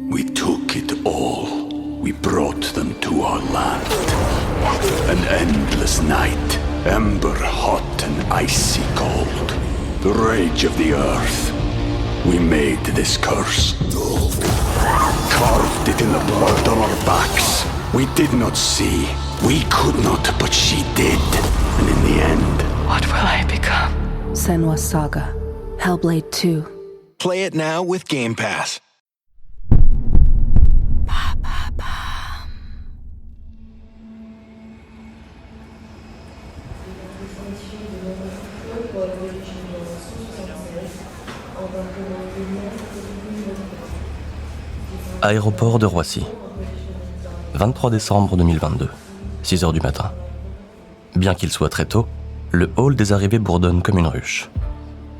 We took it all. We brought them to our land. An endless night, ember hot and icy cold. The rage of the earth. We made this curse. Carved it in the blood on our backs. We did not see. We could not, but she did. And in the end... What will I become? Senua's Saga. Hellblade 2. Play it now with Game Pass. Aéroport de Roissy. 23 décembre 2022, 6h du matin. Bien qu'il soit très tôt, le hall des arrivées bourdonne comme une ruche.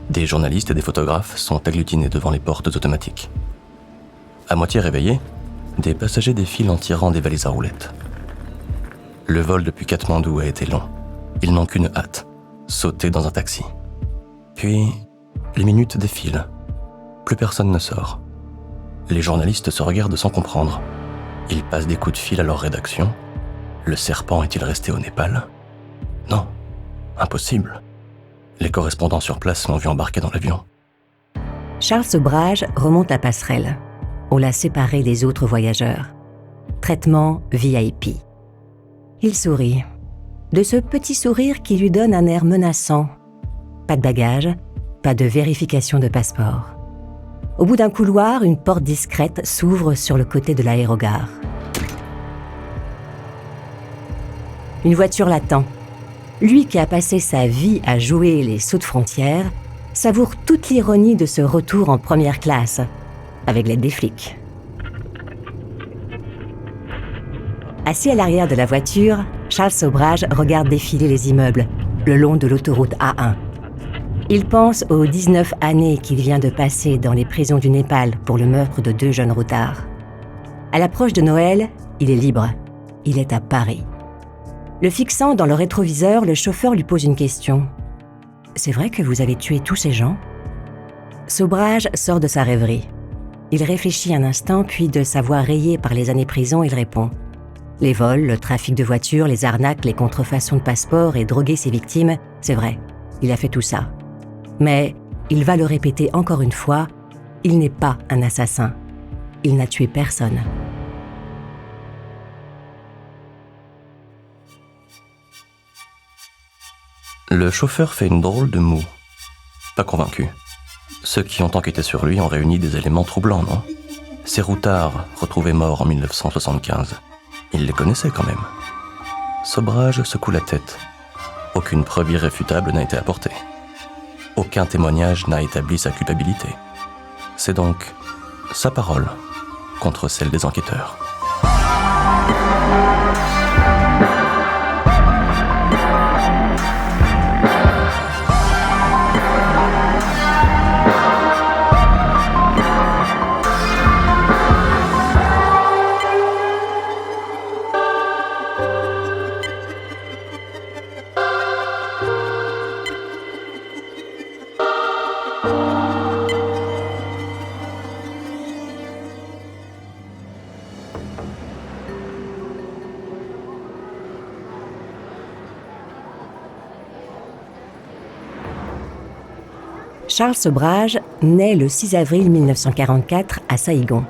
Des journalistes et des photographes sont agglutinés devant les portes automatiques. À moitié réveillés, des passagers défilent en tirant des valises à roulettes. Le vol depuis Katmandou a été long. Ils n'ont qu'une hâte, sauter dans un taxi. Puis, les minutes défilent. Plus personne ne sort. Les journalistes se regardent sans comprendre. Ils passent des coups de fil à leur rédaction. Le serpent est-il resté au Népal ? Non, impossible. Les correspondants sur place l'ont vu embarquer dans l'avion. Charles Sobrage remonte la passerelle. On l'a séparé des autres voyageurs. Traitement VIP. Il sourit. De ce petit sourire qui lui donne un air menaçant. Pas de bagages, pas de vérification de passeport. Au bout d'un couloir, une porte discrète s'ouvre sur le côté de l'aérogare. Une voiture l'attend. Lui qui a passé sa vie à jouer les sauts de frontière, savoure toute l'ironie de ce retour en première classe, avec l'aide des flics. Assis à l'arrière de la voiture, Charles Sobrage regarde défiler les immeubles, le long de l'autoroute A1. Il pense aux 19 années qu'il vient de passer dans les prisons du Népal pour le meurtre de 2 jeunes routards. À l'approche de Noël, il est libre. Il est à Paris. Le fixant dans le rétroviseur, le chauffeur lui pose une question. « C'est vrai que vous avez tué tous ces gens ?» Sobrage sort de sa rêverie. Il réfléchit un instant, puis de sa voix rayée par les années prison, il répond. Les vols, le trafic de voitures, les arnaques, les contrefaçons de passeports et droguer ses victimes, c'est vrai, il a fait tout ça. Mais, il va le répéter encore une fois, il n'est pas un assassin. Il n'a tué personne. Le chauffeur fait une drôle de moue. Pas convaincu. Ceux qui ont enquêté sur lui ont réuni des éléments troublants, non ? Ces routards, retrouvés morts en 1975, il les connaissait quand même. Sobrage secoue la tête. Aucune preuve irréfutable n'a été apportée. Aucun témoignage n'a établi sa culpabilité. C'est donc sa parole contre celle des enquêteurs. Charles Sobrage naît le 6 avril 1944 à Saïgon.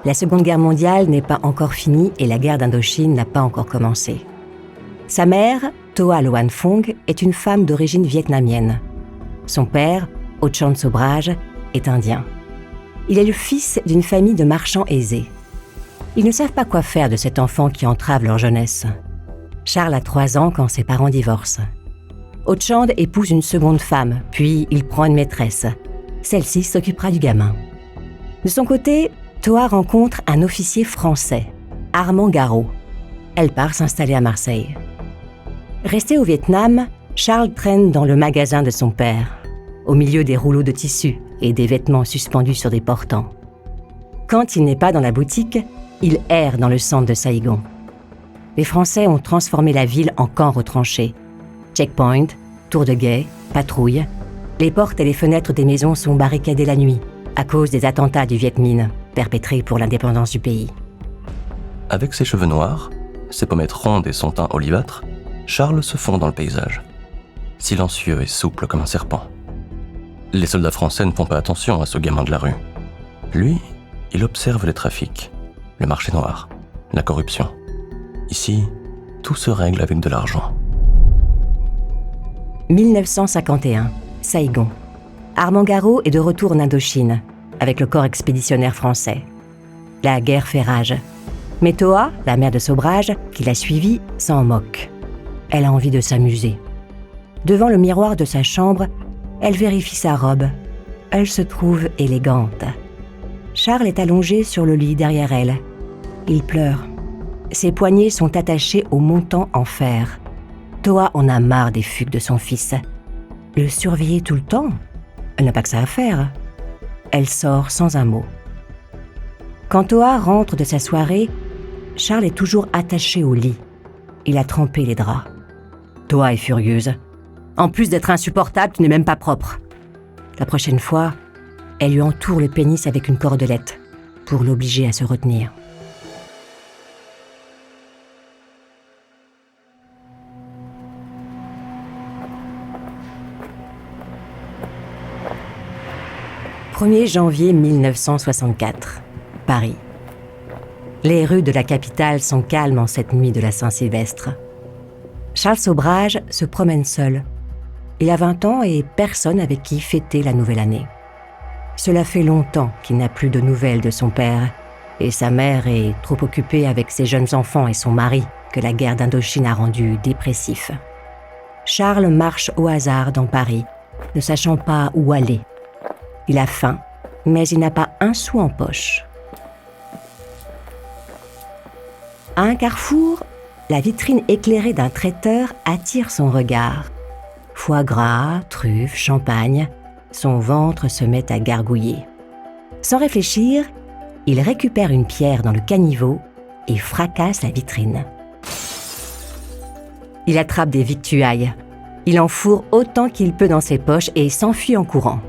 La Seconde Guerre mondiale n'est pas encore finie et la guerre d'Indochine n'a pas encore commencé. Sa mère, Toa Loan Phong, est une femme d'origine vietnamienne. Son père, Ochan Sobrage, est indien. Il est le fils d'une famille de marchands aisés. Ils ne savent pas quoi faire de cet enfant qui entrave leur jeunesse. Charles a 3 ans quand ses parents divorcent. Ochand épouse une seconde femme, puis il prend une maîtresse. Celle-ci s'occupera du gamin. De son côté, Toa rencontre un officier français, Armand Garot. Elle part s'installer à Marseille. Resté au Vietnam, Charles traîne dans le magasin de son père, au milieu des rouleaux de tissu et des vêtements suspendus sur des portants. Quand il n'est pas dans la boutique, il erre dans le centre de Saïgon. Les Français ont transformé la ville en camp retranché. Checkpoint, tour de guet, patrouille. Les portes et les fenêtres des maisons sont barricadées la nuit, à cause des attentats du Viet Minh. perpétrée pour l'indépendance du pays. Avec ses cheveux noirs, ses pommettes rondes et son teint olivâtre, Charles se fond dans le paysage. Silencieux et souple comme un serpent. Les soldats français ne font pas attention à ce gamin de la rue. Lui, il observe les trafics, le marché noir, la corruption. Ici, tout se règle avec de l'argent. 1951, Saïgon. Armand Garot est de retour en Indochine, avec le corps expéditionnaire français. La guerre fait rage. Mais Toa, la mère de Sobrage, qui l'a suivi, s'en moque. Elle a envie de s'amuser. Devant le miroir de sa chambre, elle vérifie sa robe. Elle se trouve élégante. Charles est allongé sur le lit derrière elle. Il pleure. Ses poignets sont attachés au montant en fer. Toa en a marre des fugues de son fils. Le surveiller tout le temps, elle n'a pas que ça à faire. Elle sort sans un mot. Quand Toa rentre de sa soirée, Charles est toujours attaché au lit. Il a trempé les draps. Toa est furieuse. En plus d'être insupportable, tu n'es même pas propre. La prochaine fois, elle lui entoure le pénis avec une cordelette pour l'obliger à se retenir. « 1er janvier 1964, Paris. Les rues de la capitale sont calmes en cette nuit de la Saint-Sylvestre. Charles Sobrage se promène seul. Il a 20 ans et personne avec qui fêter la nouvelle année. Cela fait longtemps qu'il n'a plus de nouvelles de son père, et sa mère est trop occupée avec ses jeunes enfants et son mari que la guerre d'Indochine a rendu dépressif. Charles marche au hasard dans Paris, ne sachant pas où aller. Il a faim, mais il n'a pas un sou en poche. À un carrefour, la vitrine éclairée d'un traiteur attire son regard. Foie gras, truffes, champagne, son ventre se met à gargouiller. Sans réfléchir, il récupère une pierre dans le caniveau et fracasse la vitrine. Il attrape des victuailles. Il en fourre autant qu'il peut dans ses poches et s'enfuit en courant.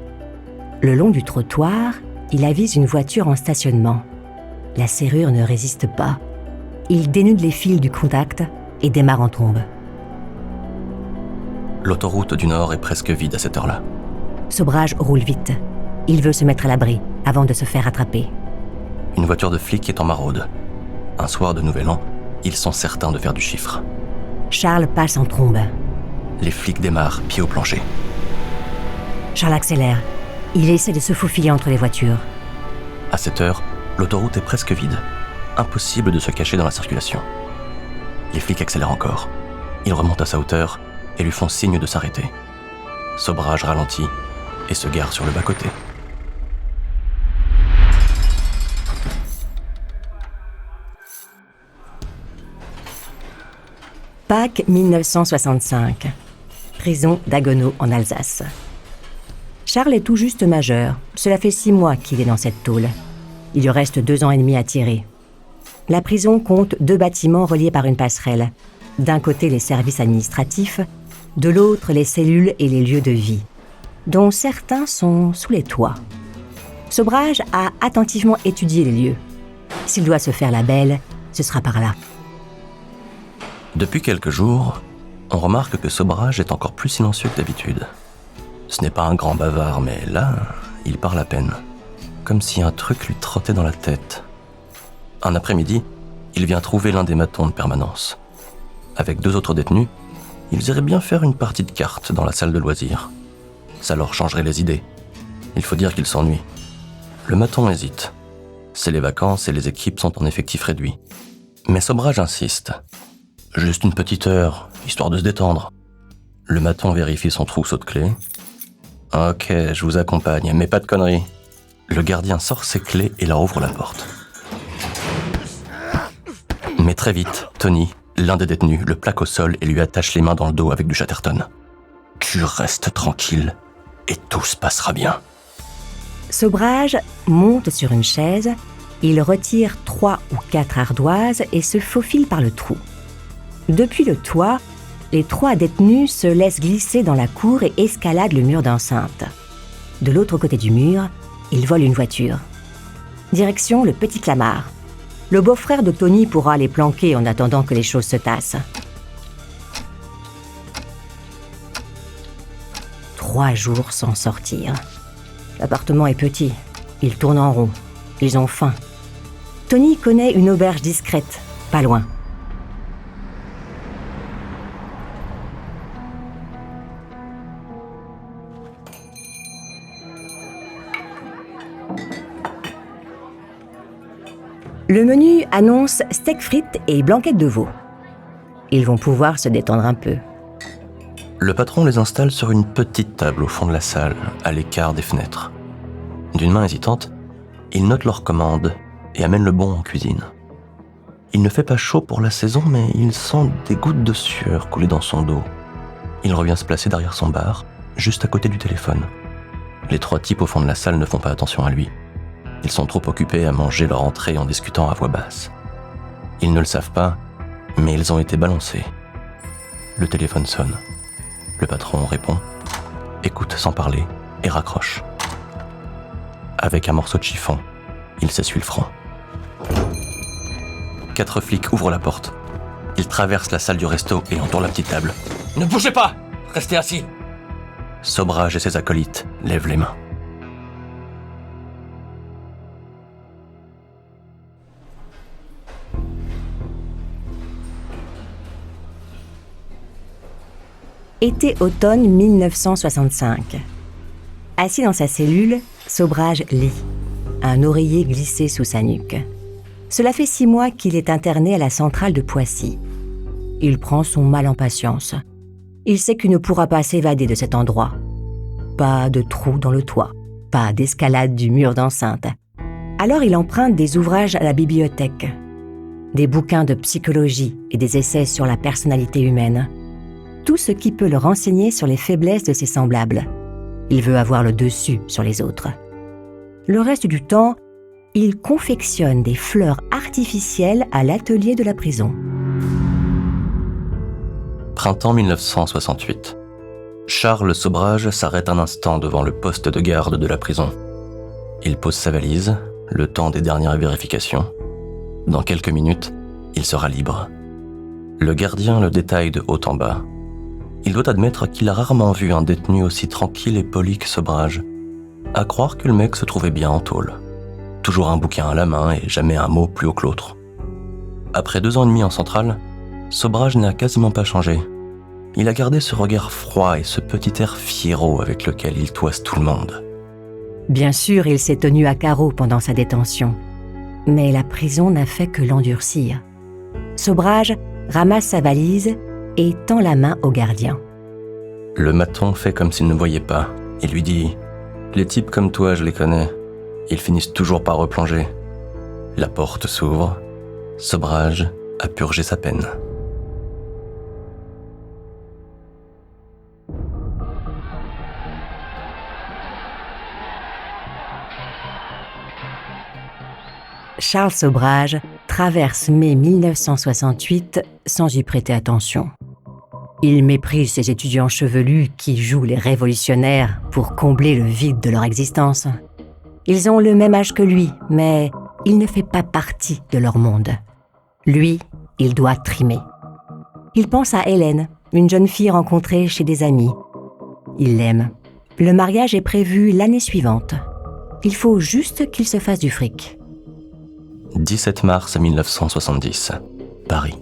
Le long du trottoir, il avise une voiture en stationnement. La serrure ne résiste pas. Il dénude les fils du contact et démarre en trombe. L'autoroute du Nord est presque vide à cette heure-là. Sobrage roule vite. Il veut se mettre à l'abri avant de se faire attraper. Une voiture de flic est en maraude. Un soir de Nouvel An, ils sont certains de faire du chiffre. Charles passe en trombe. Les flics démarrent, pied au plancher. Charles accélère. Il essaie de se faufiler entre les voitures. À cette heure, l'autoroute est presque vide. Impossible de se cacher dans la circulation. Les flics accélèrent encore. Ils remontent à sa hauteur et lui font signe de s'arrêter. Sobrage ralentit et se gare sur le bas-côté. Pâques 1965. Prison d'Haguenau en Alsace. Charles est tout juste majeur. Cela fait 6 mois qu'il est dans cette tôle. Il lui reste 2 ans et demi à tirer. La prison compte 2 bâtiments reliés par une passerelle. D'un côté, les services administratifs, de l'autre, les cellules et les lieux de vie, dont certains sont sous les toits. Sobrage a attentivement étudié les lieux. S'il doit se faire la belle, ce sera par là. Depuis quelques jours, on remarque que Sobrage est encore plus silencieux que d'habitude. Ce n'est pas un grand bavard, mais là, il parle à peine. Comme si un truc lui trottait dans la tête. Un après-midi, il vient trouver l'un des matons de permanence. Avec 2 autres détenus, ils iraient bien faire une partie de cartes dans la salle de loisirs. Ça leur changerait les idées. Il faut dire qu'ils s'ennuient. Le maton hésite. C'est les vacances et les équipes sont en effectif réduit. Mais Sobrage insiste. Juste une petite heure, histoire de se détendre. Le maton vérifie son trousseau de clés. Ok, je vous accompagne, mais pas de conneries. Le gardien sort ses clés et leur ouvre la porte. Mais très vite, Tony, l'un des détenus, le plaque au sol et lui attache les mains dans le dos avec du Chatterton. Tu restes tranquille et tout se passera bien. Sobrage monte sur une chaise, il retire 3 ou 4 ardoises et se faufile par le trou. Depuis le toit, les 3 détenus se laissent glisser dans la cour et escaladent le mur d'enceinte. De l'autre côté du mur, ils volent une voiture. Direction le Petit Clamart. Le beau-frère de Tony pourra les planquer en attendant que les choses se tassent. 3 jours sans sortir. L'appartement est petit. Ils tournent en rond. Ils ont faim. Tony connaît une auberge discrète, pas loin. Le menu annonce steak frites et blanquette de veau. Ils vont pouvoir se détendre un peu. Le patron les installe sur une petite table au fond de la salle, à l'écart des fenêtres. D'une main hésitante, il note leurs commandes et amène le bon en cuisine. Il ne fait pas chaud pour la saison, mais il sent des gouttes de sueur couler dans son dos. Il revient se placer derrière son bar, juste à côté du téléphone. Les 3 types au fond de la salle ne font pas attention à lui. Ils sont trop occupés à manger leur entrée en discutant à voix basse. Ils ne le savent pas, mais ils ont été balancés. Le téléphone sonne. Le patron répond, écoute sans parler et raccroche. Avec un morceau de chiffon, il s'essuie le front. 4 flics ouvrent la porte. Ils traversent la salle du resto et entourent la petite table. « Ne bougez pas! Restez assis !» Sobrage et ses acolytes lèvent les mains. Été-automne 1965. Assis dans sa cellule, Sobrage lit, un oreiller glissé sous sa nuque. Cela fait 6 mois qu'il est interné à la centrale de Poissy. Il prend son mal en patience. Il sait qu'il ne pourra pas s'évader de cet endroit. Pas de trou dans le toit, pas d'escalade du mur d'enceinte. Alors il emprunte des ouvrages à la bibliothèque, des bouquins de psychologie et des essais sur la personnalité humaine. Tout ce qui peut le renseigner sur les faiblesses de ses semblables. Il veut avoir le dessus sur les autres. Le reste du temps, il confectionne des fleurs artificielles à l'atelier de la prison. Printemps 1968. Charles Sobrage s'arrête un instant devant le poste de garde de la prison. Il pose sa valise, le temps des dernières vérifications. Dans quelques minutes, il sera libre. Le gardien le détaille de haut en bas. Il doit admettre qu'il a rarement vu un détenu aussi tranquille et poli que Sobrage. À croire que le mec se trouvait bien en tôle. Toujours un bouquin à la main et jamais un mot plus haut que l'autre. Après 2 ans et demi en centrale, Sobrage n'a quasiment pas changé. Il a gardé ce regard froid et ce petit air fiévreux avec lequel il toise tout le monde. Bien sûr, il s'est tenu à carreau pendant sa détention. Mais la prison n'a fait que l'endurcir. Sobrage ramasse sa valise et tend la main au gardien. Le maton fait comme s'il ne voyait pas. Il lui dit « Les types comme toi, je les connais. Ils finissent toujours par replonger. » La porte s'ouvre. Sobrage a purgé sa peine. Charles Sobrage traverse mai 1968 sans y prêter attention. Il méprise ces étudiants chevelus qui jouent les révolutionnaires pour combler le vide de leur existence. Ils ont le même âge que lui, mais il ne fait pas partie de leur monde. Lui, il doit trimer. Il pense à Hélène, une jeune fille rencontrée chez des amis. Il l'aime. Le mariage est prévu l'année suivante. Il faut juste qu'il se fasse du fric. 17 mars 1970, Paris.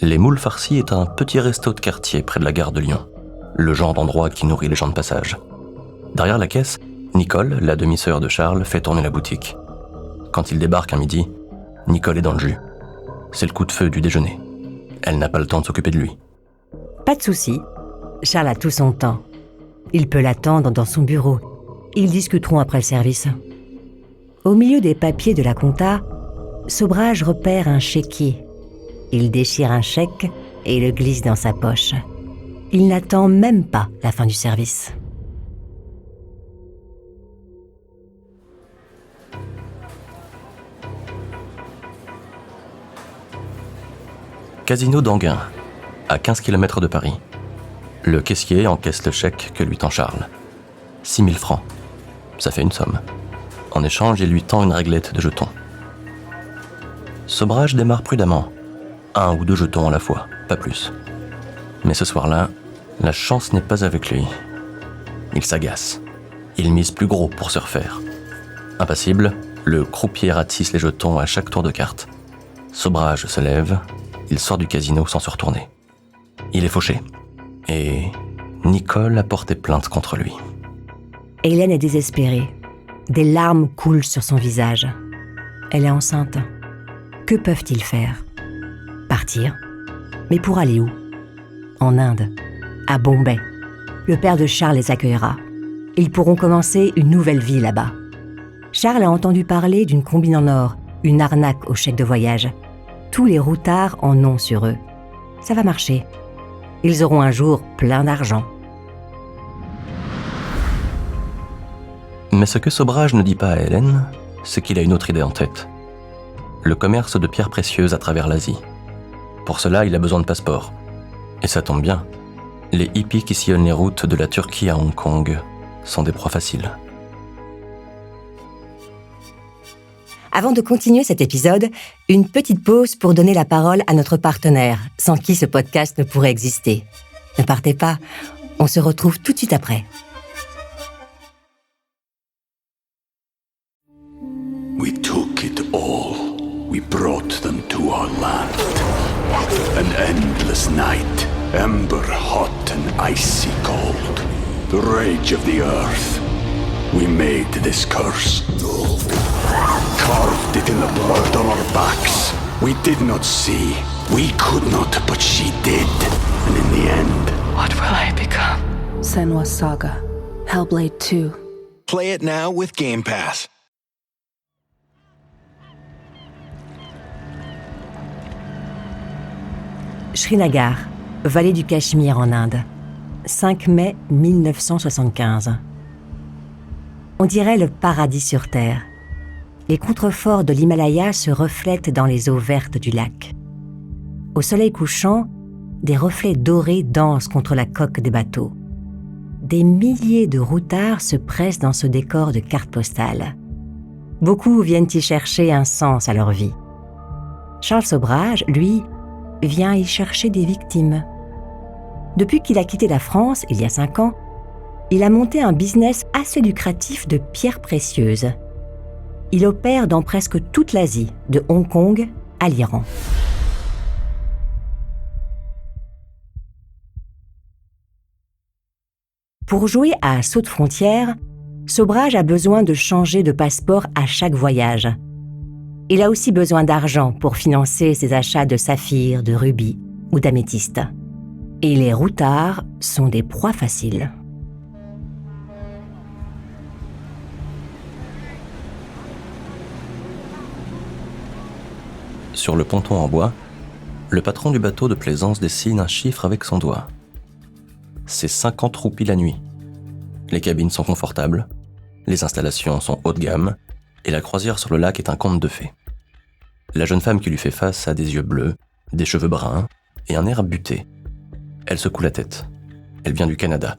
Les Moules Farcies est un petit resto de quartier près de la gare de Lyon, le genre d'endroit qui nourrit les gens de passage. Derrière la caisse, Nicole, la demi-sœur de Charles, fait tourner la boutique. Quand il débarque un midi, Nicole est dans le jus. C'est le coup de feu du déjeuner. Elle n'a pas le temps de s'occuper de lui. Pas de souci. Charles a tout son temps. Il peut l'attendre dans son bureau. Ils discuteront après le service. Au milieu des papiers de la compta, Sobrage repère un chéquier. Il déchire un chèque et le glisse dans sa poche. Il n'attend même pas la fin du service. Casino d'Anguin, à 15 km de Paris. Le caissier encaisse le chèque que lui tend Charles. 6 000 francs. Ça fait une somme. En échange, il lui tend une réglette de jetons. Sobrage démarre prudemment. 1 ou 2 jetons à la fois, pas plus. Mais ce soir-là, la chance n'est pas avec lui. Il s'agace. Il mise plus gros pour se refaire. Impassible, le croupier ratisse les jetons à chaque tour de carte. Sobrage se lève, il sort du casino sans se retourner. Il est fauché. Et Nicole a porté plainte contre lui. Hélène est désespérée. Des larmes coulent sur son visage. Elle est enceinte. Que peuvent-ils faire ? Partir ? Mais pour aller où ? En Inde, à Bombay. Le père de Charles les accueillera. Ils pourront commencer une nouvelle vie là-bas. Charles a entendu parler d'une combine en or, une arnaque au chèque de voyage. Tous les routards en ont sur eux. Ça va marcher. Ils auront un jour plein d'argent. Mais ce que Sobrage ne dit pas à Hélène, c'est qu'il a une autre idée en tête. Le commerce de pierres précieuses à travers l'Asie. Pour cela, il a besoin de passeport. Et ça tombe bien. Les hippies qui sillonnent les routes de la Turquie à Hong Kong sont des proies faciles. Avant de continuer cet épisode, une petite pause pour donner la parole à notre partenaire, sans qui ce podcast ne pourrait exister. Ne partez pas, on se retrouve tout de suite après. We took it all. We brought them to our land. An endless night, ember hot and icy cold. The rage of the earth. We made this curse. Carved it in the blood on our backs. We did not see. We could not, but she did. And in the end, What will I become? Senua's Saga. Hellblade 2. Play it now with Game Pass. Srinagar, vallée du Cachemire en Inde. 5 mai 1975. On dirait le paradis sur Terre. Les contreforts de l'Himalaya se reflètent dans les eaux vertes du lac. Au soleil couchant, des reflets dorés dansent contre la coque des bateaux. Des milliers de routards se pressent dans ce décor de carte postale. Beaucoup viennent y chercher un sens à leur vie. Charles Sobrage, lui, vient y chercher des victimes. Depuis qu'il a quitté la France, il y a 5 ans, il a monté un business assez lucratif de pierres précieuses. Il opère dans presque toute l'Asie, de Hong Kong à l'Iran. Pour jouer à saut de frontière, Sobrage a besoin de changer de passeport à chaque voyage. Il a aussi besoin d'argent pour financer ses achats de saphirs, de rubis ou d'améthystes. Et les routards sont des proies faciles. Sur le ponton en bois, le patron du bateau de plaisance dessine un chiffre avec son doigt. C'est 50 roupies la nuit. Les cabines sont confortables, les installations sont haut de gamme, et la croisière sur le lac est un conte de fées. La jeune femme qui lui fait face a des yeux bleus, des cheveux bruns et un air buté. Elle secoue la tête. Elle vient du Canada.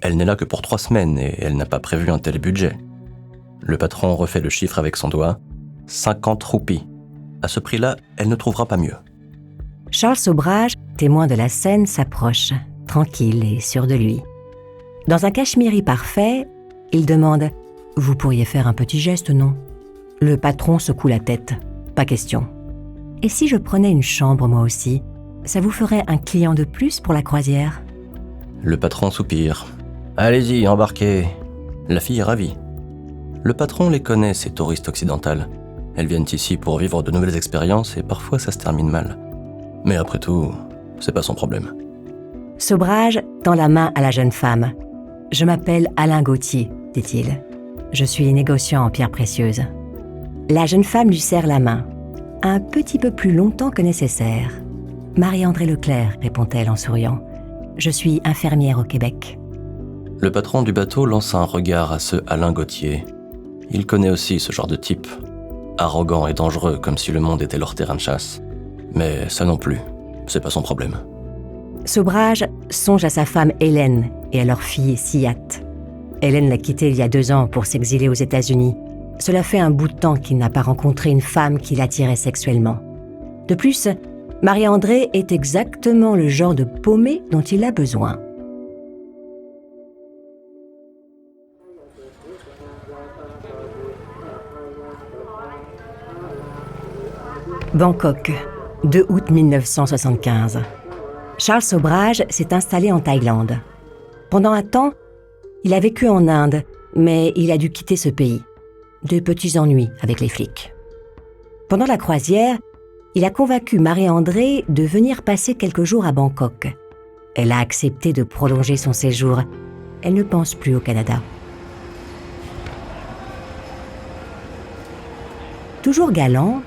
Elle n'est là que pour 3 semaines et elle n'a pas prévu un tel budget. Le patron refait le chiffre avec son doigt. 50 roupies. À ce prix-là, elle ne trouvera pas mieux. Charles Sobrage, témoin de la scène, s'approche, tranquille et sûr de lui. Dans un cachemiri parfait, il demande « Vous pourriez faire un petit geste, non ?» Le patron secoue la tête. Pas question. « Et si je prenais une chambre, moi aussi, ça vous ferait un client de plus pour la croisière ?» Le patron soupire. « Allez-y, embarquez. » La fille est ravie. Le patron les connaît, ces touristes occidentales. Elles viennent ici pour vivre de nouvelles expériences et parfois ça se termine mal. Mais après tout, c'est pas son problème. Sobrage tend la main à la jeune femme. « Je m'appelle Alain Gauthier, dit-il. Je suis négociant en pierres précieuses. » La jeune femme lui serre la main, un petit peu plus longtemps que nécessaire. « Marie-André Leclerc, répond-elle en souriant. Je suis infirmière au Québec. » Le patron du bateau lance un regard à ce Alain Gauthier. Il connaît aussi ce genre de type. Arrogant et dangereux, comme si le monde était leur terrain de chasse. Mais ça non plus, c'est pas son problème. Sobrage songe à sa femme Hélène et à leur fille Siyat. Hélène l'a quitté il y a 2 ans pour s'exiler aux États-Unis. Cela fait un bout de temps qu'il n'a pas rencontré une femme qui l'attirait sexuellement. De plus, Marie-André est exactement le genre de paumé dont il a besoin. Bangkok, 2 août 1975. Charles Sobrage s'est installé en Thaïlande. Pendant un temps, il a vécu en Inde, mais il a dû quitter ce pays. De petits ennuis avec les flics. Pendant la croisière, il a convaincu Marie-André de venir passer quelques jours à Bangkok. Elle a accepté de prolonger son séjour. Elle ne pense plus au Canada. Toujours galant,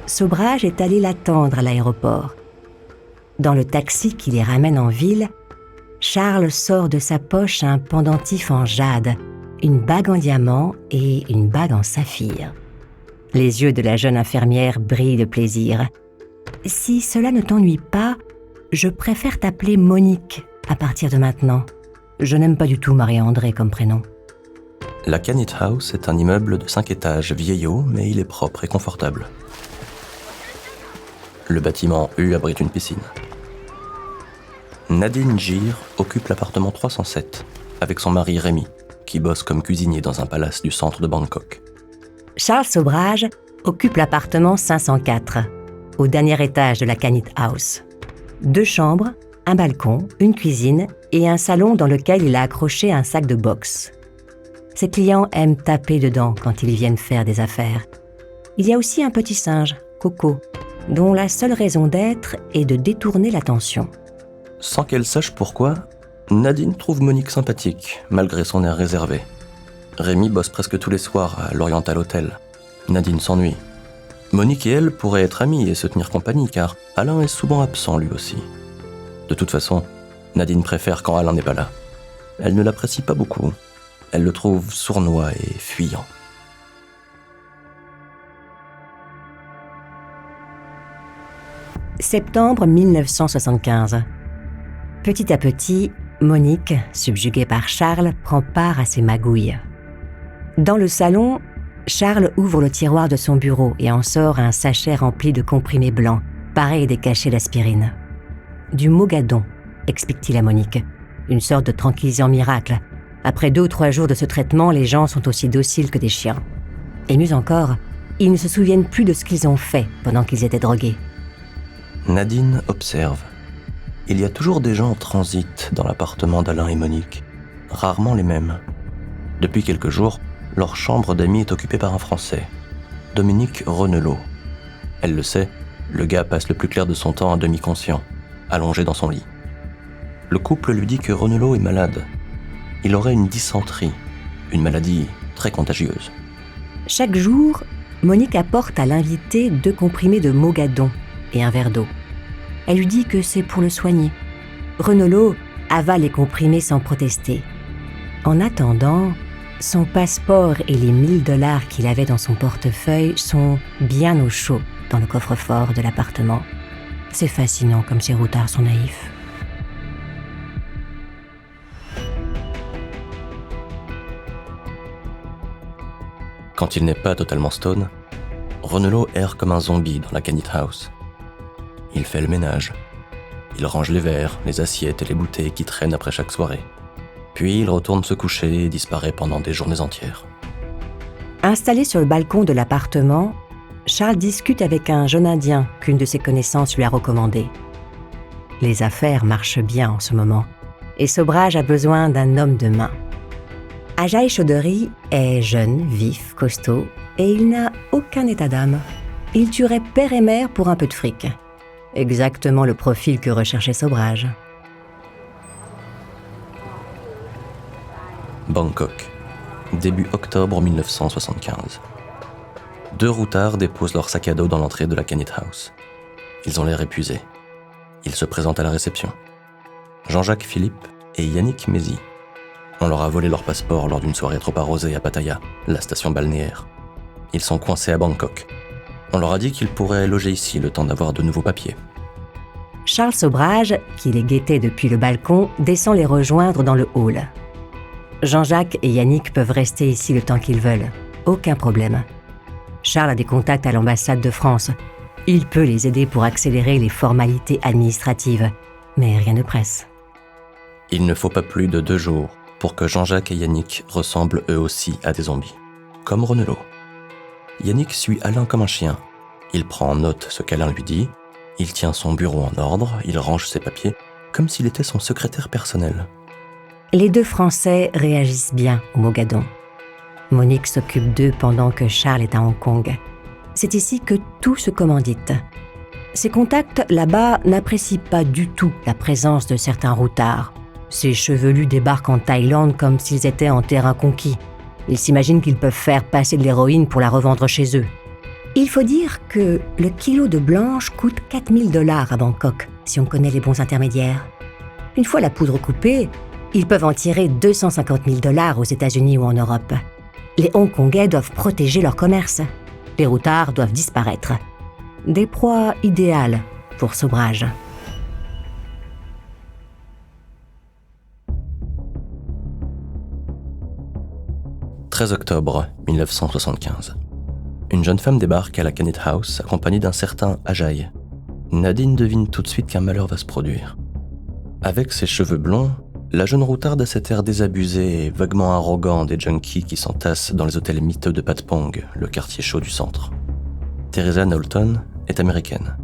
Sobrage est allé l'attendre à l'aéroport. Dans le taxi qui les ramène en ville, Charles sort de sa poche un pendentif en jade, une bague en diamant et une bague en saphir. Les yeux de la jeune infirmière brillent de plaisir. « Si cela ne t'ennuie pas, je préfère t'appeler Monique à partir de maintenant. Je n'aime pas du tout Marie-André comme prénom. » La Canit House est un immeuble de 5 étages vieillot, mais il est propre et confortable. Le bâtiment U abrite une piscine. Nadine Gir occupe l'appartement 307 avec son mari Rémi, qui bosse comme cuisinier dans un palace du centre de Bangkok. Charles Sobrage occupe l'appartement 504, au dernier étage de la Canit House. 2 chambres, un balcon, une cuisine et un salon dans lequel il a accroché un sac de boxe. Ses clients aiment taper dedans quand ils viennent faire des affaires. Il y a aussi un petit singe, Coco, dont la seule raison d'être est de détourner l'attention. Sans qu'elle sache pourquoi, Nadine trouve Monique sympathique, malgré son air réservé. Rémi bosse presque tous les soirs à l'Oriental Hotel. Nadine s'ennuie. Monique et elle pourraient être amies et se tenir compagnie, car Alain est souvent absent lui aussi. De toute façon, Nadine préfère quand Alain n'est pas là. Elle ne l'apprécie pas beaucoup. Elle le trouve sournois et fuyant. Septembre 1975. Petit à petit, Monique, subjuguée par Charles, prend part à ses magouilles. Dans le salon, Charles ouvre le tiroir de son bureau et en sort un sachet rempli de comprimés blancs, pareil des cachets d'aspirine. Du Mogadon, explique-t-il à Monique, une sorte de tranquillisant miracle. Après 2 ou 3 jours de ce traitement, les gens sont aussi dociles que des chiens. Et mieux encore, ils ne se souviennent plus de ce qu'ils ont fait pendant qu'ils étaient drogués. Nadine observe. Il y a toujours des gens en transit dans l'appartement d'Alain et Monique. Rarement les mêmes. Depuis quelques jours, leur chambre d'amis est occupée par un Français, Dominique Renelot. Elle le sait, le gars passe le plus clair de son temps à demi-conscient, allongé dans son lit. Le couple lui dit que Renelot est malade. Il aurait une dysenterie, une maladie très contagieuse. Chaque jour, Monique apporte à l'invité 2 comprimés de Mogadon et un verre d'eau. Elle lui dit que c'est pour le soigner. Renelot avale les comprimés sans protester. En attendant, son passeport et les $1000 qu'il avait dans son portefeuille sont bien au chaud dans le coffre-fort de l'appartement. C'est fascinant comme ces routards sont naïfs. Quand il n'est pas totalement stone, Renelot erre comme un zombie dans la Canit House. Il fait le ménage. Il range les verres, les assiettes et les bouteilles qui traînent après chaque soirée. Puis il retourne se coucher et disparaît pendant des journées entières. Installé sur le balcon de l'appartement, Charles discute avec un jeune Indien qu'une de ses connaissances lui a recommandé. Les affaires marchent bien en ce moment, et Sobrage a besoin d'un homme de main. Ajay Chaudhary est jeune, vif, costaud, et il n'a aucun état d'âme. Il tuerait père et mère pour un peu de fric. Exactement le profil que recherchait Sobrage. Bangkok, début octobre 1975. 2 routards déposent leur sac à dos dans l'entrée de la Canit House. Ils ont l'air épuisés. Ils se présentent à la réception. Jean-Jacques Philippe et Yannick Mézy. On leur a volé leur passeport lors d'une soirée trop arrosée à Pattaya, la station balnéaire. Ils sont coincés à Bangkok. On leur a dit qu'ils pourraient loger ici le temps d'avoir de nouveaux papiers. Charles Sobrage, qui les guettait depuis le balcon, descend les rejoindre dans le hall. Jean-Jacques et Yannick peuvent rester ici le temps qu'ils veulent. aucun problème. Charles a des contacts à l'ambassade de France. Il peut les aider pour accélérer les formalités administratives, mais rien ne presse. Il ne faut pas plus de 2 jours pour que Jean-Jacques et Yannick ressemblent eux aussi à des zombies, comme Renelot. Yannick suit Alain comme un chien. Il prend en note ce qu'Alain lui dit, il tient son bureau en ordre, il range ses papiers, comme s'il était son secrétaire personnel. Les 2 Français réagissent bien au Mogadon. Monique s'occupe d'eux pendant que Charles est à Hong Kong. C'est ici que tout se commandite. Ses contacts là-bas n'apprécient pas du tout la présence de certains routards. Ces chevelus débarquent en Thaïlande comme s'ils étaient en terrain conquis. Ils s'imaginent qu'ils peuvent faire passer de l'héroïne pour la revendre chez eux. Il faut dire que le kilo de blanche coûte 4 000 $ à Bangkok, si on connaît les bons intermédiaires. Une fois la poudre coupée, ils peuvent en tirer 250 000 $ aux États-Unis ou en Europe. Les Hongkongais doivent protéger leur commerce. Les routards doivent disparaître. Des proies idéales pour Sobrage. « 13 octobre 1975. Une jeune femme débarque à la Canette House accompagnée d'un certain Ajay. Nadine devine tout de suite qu'un malheur va se produire. Avec ses cheveux blonds, la jeune routarde a cet air désabusé et vaguement arrogant des junkies qui s'entassent dans les hôtels miteux de Patpong, le quartier chaud du centre. Teresa Knowlton est américaine.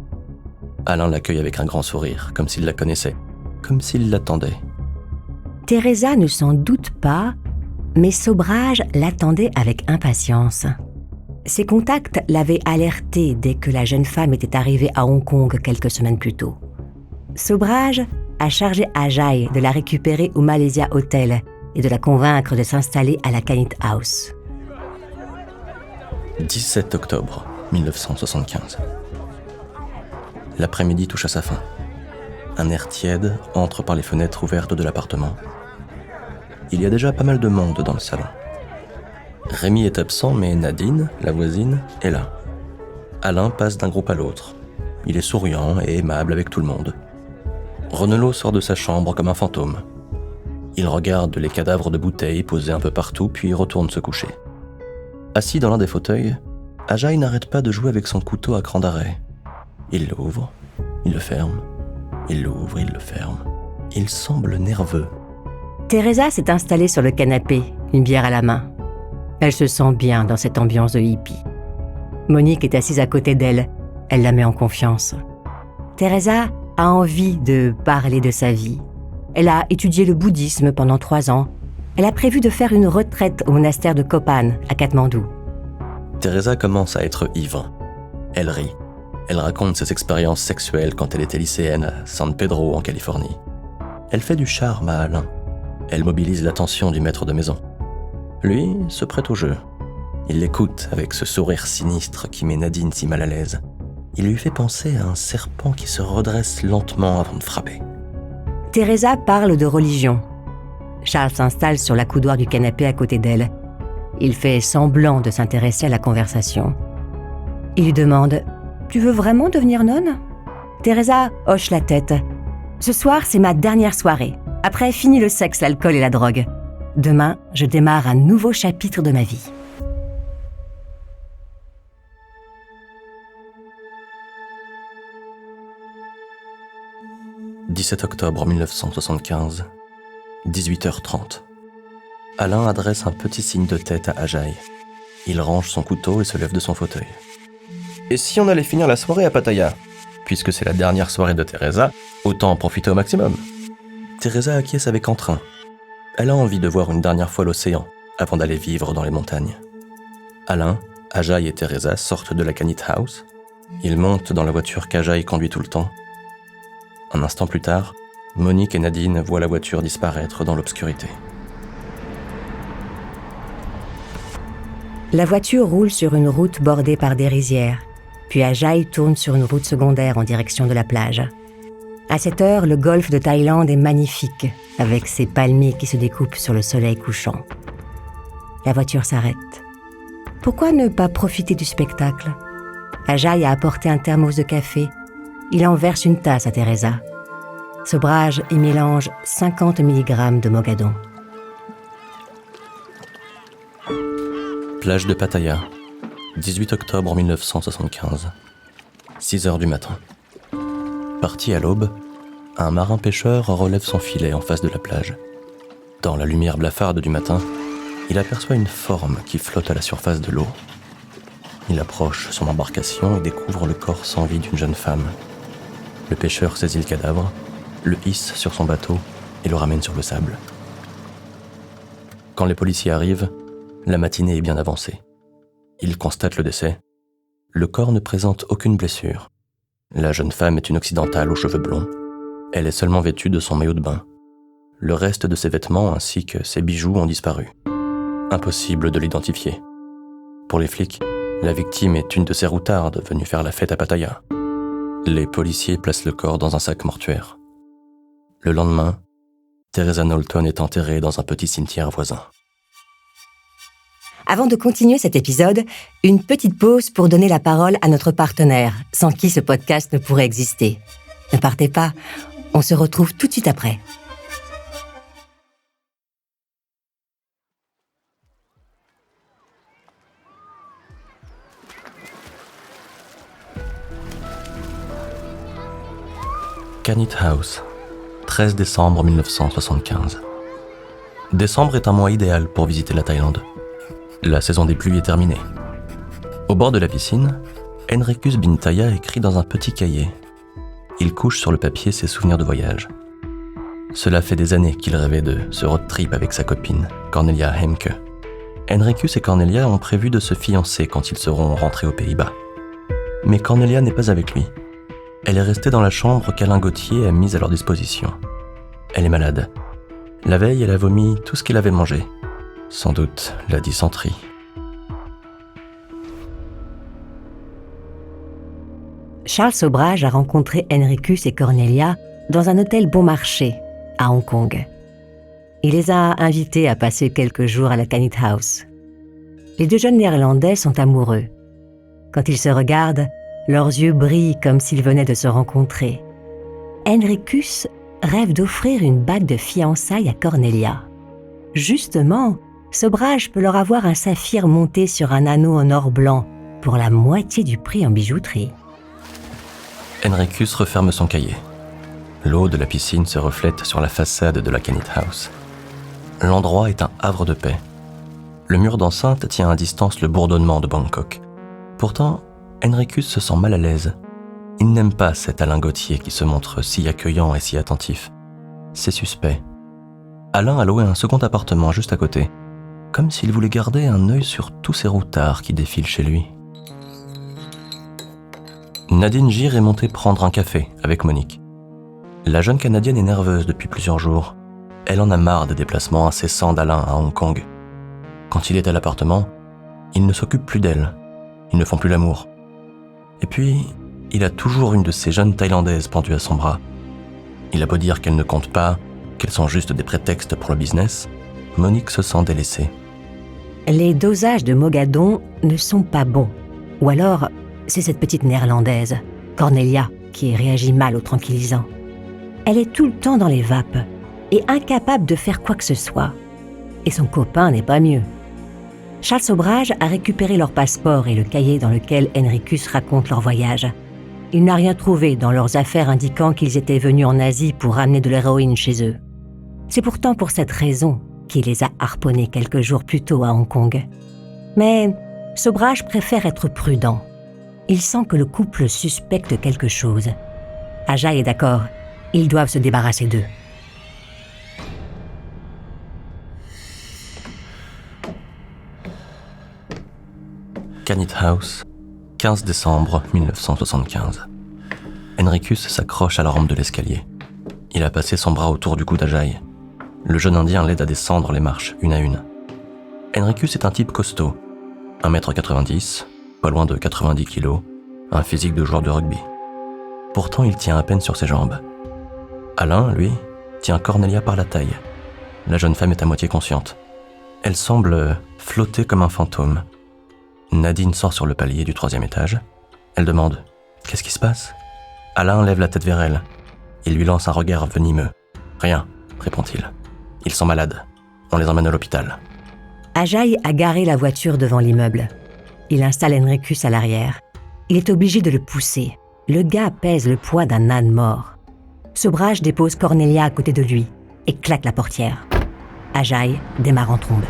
Alain l'accueille avec un grand sourire, comme s'il la connaissait, comme s'il l'attendait. Teresa ne s'en doute pas, mais Sobrage l'attendait avec impatience. Ses contacts l'avaient alerté dès que la jeune femme était arrivée à Hong Kong quelques semaines plus tôt. Sobrage a chargé Ajay de la récupérer au Malaysia Hotel et de la convaincre de s'installer à la Canette House. 17 octobre 1975. L'après-midi touche à sa fin. Un air tiède entre par les fenêtres ouvertes de l'appartement. Il y a déjà pas mal de monde dans le salon. Rémi est absent, mais Nadine, la voisine, est là. Alain passe d'un groupe à l'autre. Il est souriant et aimable avec tout le monde. Renelot sort de sa chambre comme un fantôme. Il regarde les cadavres de bouteilles posés un peu partout, puis retourne se coucher. Assis dans l'un des fauteuils, Ajay n'arrête pas de jouer avec son couteau à cran d'arrêt. Il l'ouvre, il le ferme, il l'ouvre, il le ferme. Il semble nerveux. Teresa s'est installée sur le canapé, une bière à la main. Elle se sent bien dans cette ambiance de hippie. Monique est assise à côté d'elle. Elle la met en confiance. Teresa a envie de parler de sa vie. Elle a étudié le bouddhisme pendant 3 ans. Elle a prévu de faire une retraite au monastère de Kopan, à Katmandou. Teresa commence à être ivre. Elle rit. Elle raconte ses expériences sexuelles quand elle était lycéenne à San Pedro, en Californie. Elle fait du charme à Alain. Elle mobilise l'attention du maître de maison. Lui se prête au jeu. Il l'écoute avec ce sourire sinistre qui met Nadine si mal à l'aise. Il lui fait penser à un serpent qui se redresse lentement avant de frapper. Teresa parle de religion. Charles s'installe sur l'accoudoir du canapé à côté d'elle. Il fait semblant de s'intéresser à la conversation. Il lui demande « Tu veux vraiment devenir nonne ?» Teresa hoche la tête. « Ce soir, c'est ma dernière soirée. Après, fini le sexe, l'alcool et la drogue. Demain, je démarre un nouveau chapitre de ma vie. » « 17 octobre 1975, 18h30. Alain adresse un petit signe de tête à Ajay. Il range son couteau et se lève de son fauteuil. « Et si on allait finir la soirée à Pattaya ? Puisque c'est la dernière soirée de Teresa, autant en profiter au maximum. » Teresa acquiesce avec entrain. Elle a envie de voir une dernière fois l'océan avant d'aller vivre dans les montagnes. Alain, Ajay et Teresa sortent de la Canette House. Ils montent dans la voiture qu'Ajay conduit tout le temps. Un instant plus tard, Monique et Nadine voient la voiture disparaître dans l'obscurité. La voiture roule sur une route bordée par des rizières, puis Ajay tourne sur une route secondaire en direction de la plage. À cette heure, le golfe de Thaïlande est magnifique, avec ses palmiers qui se découpent sur le soleil couchant. La voiture s'arrête. Pourquoi ne pas profiter du spectacle ? Ajay a apporté un thermos de café. Il en verse une tasse à Teresa. Sobrage y mélange 50 mg de Mogadon. Plage de Pattaya, 18 octobre 1975, 6 heures du matin. Parti à l'aube, un marin-pêcheur relève son filet en face de la plage. Dans la lumière blafarde du matin, il aperçoit une forme qui flotte à la surface de l'eau. Il approche son embarcation et découvre le corps sans vie d'une jeune femme. Le pêcheur saisit le cadavre, le hisse sur son bateau et le ramène sur le sable. Quand les policiers arrivent, la matinée est bien avancée. Ils constatent le décès. Le corps ne présente aucune blessure. La jeune femme est une occidentale aux cheveux blonds. Elle est seulement vêtue de son maillot de bain. Le reste de ses vêtements ainsi que ses bijoux ont disparu. Impossible de l'identifier. Pour les flics, la victime est une de ces routardes venues faire la fête à Pattaya. Les policiers placent le corps dans un sac mortuaire. Le lendemain, Teresa Knowlton est enterrée dans un petit cimetière voisin. Avant de continuer cet épisode, une petite pause pour donner la parole à notre partenaire, sans qui ce podcast ne pourrait exister. Ne partez pas, on se retrouve tout de suite après. Kanit House, 13 décembre 1975. Décembre est un mois idéal pour visiter la Thaïlande. La saison des pluies est terminée. Au bord de la piscine, Henricus Bintaya écrit dans un petit cahier. Il couche sur le papier ses souvenirs de voyage. Cela fait des années qu'il rêvait de ce road trip avec sa copine, Cornelia Hemke. Henricus et Cornelia ont prévu de se fiancer quand ils seront rentrés aux Pays-Bas. Mais Cornelia n'est pas avec lui. Elle est restée dans la chambre qu'Alain Gauthier a mise à leur disposition. Elle est malade. La veille, elle a vomi tout ce qu'elle avait mangé. Sans doute la dysenterie. Charles Sobhraj a rencontré Henricus et Cornelia dans un hôtel bon marché, à Hong Kong. Il les a invités à passer quelques jours à la Kanit House. Les deux jeunes Néerlandais sont amoureux. Quand ils se regardent, leurs yeux brillent comme s'ils venaient de se rencontrer. Henricus rêve d'offrir une bague de fiançailles à Cornelia. Justement, Sobhraj peut leur avoir un saphir monté sur un anneau en or blanc pour la moitié du prix en bijouterie. Henricus referme son cahier. L'eau de la piscine se reflète sur la façade de la Kanit House. L'endroit est un havre de paix. Le mur d'enceinte tient à distance le bourdonnement de Bangkok. Pourtant, Henricus se sent mal à l'aise. Il n'aime pas cet Alain Gauthier qui se montre si accueillant et si attentif. C'est suspect. Alain a loué un second appartement juste à côté, comme s'il voulait garder un œil sur tous ces routards qui défilent chez lui. Nadine Gir est montée prendre un café avec Monique. La jeune Canadienne est nerveuse depuis plusieurs jours. Elle en a marre des déplacements incessants d'Alain à Hong Kong. Quand il est à l'appartement, il ne s'occupe plus d'elle. Ils ne font plus l'amour. Et puis, il a toujours une de ces jeunes Thaïlandaises pendues à son bras. Il a beau dire qu'elles ne comptent pas, qu'elles sont juste des prétextes pour le business, Monique se sent délaissée. Les dosages de Mogadon ne sont pas bons. Ou alors, c'est cette petite Néerlandaise, Cornelia, qui réagit mal aux tranquillisants. Elle est tout le temps dans les vapes et incapable de faire quoi que ce soit. Et son copain n'est pas mieux. Charles Sobhraj a récupéré leur passeport et le cahier dans lequel Henricus raconte leur voyage. Il n'a rien trouvé dans leurs affaires indiquant qu'ils étaient venus en Asie pour ramener de l'héroïne chez eux. C'est pourtant pour cette raison qu'il les a harponnés quelques jours plus tôt à Hong Kong. Mais Sobhraj préfère être prudent. Il sent que le couple suspecte quelque chose. Ajay est d'accord, ils doivent se débarrasser d'eux. Kanit House, 15 décembre 1975. Henricus s'accroche à la rampe de l'escalier. Il a passé son bras autour du cou d'Ajay. Le jeune Indien l'aide à descendre les marches, une à une. Henricus est un type costaud. 1m90, pas loin de 90 kg, un physique de joueur de rugby. Pourtant, il tient à peine sur ses jambes. Alain, lui, tient Cornelia par la taille. La jeune femme est à moitié consciente. Elle semble flotter comme un fantôme. Nadine sort sur le palier du 3e étage. Elle demande « Qu'est-ce qui se passe ?» Alain lève la tête vers elle. Il lui lance un regard venimeux. « Rien », répond-il. « Ils sont malades. On les emmène à l'hôpital. » Ajay a garé la voiture devant l'immeuble. Il installe Henricus à l'arrière. Il est obligé de le pousser. Le gars pèse le poids d'un âne mort. Sobrage dépose Cornelia à côté de lui et claque la portière. Ajay démarre en trombe.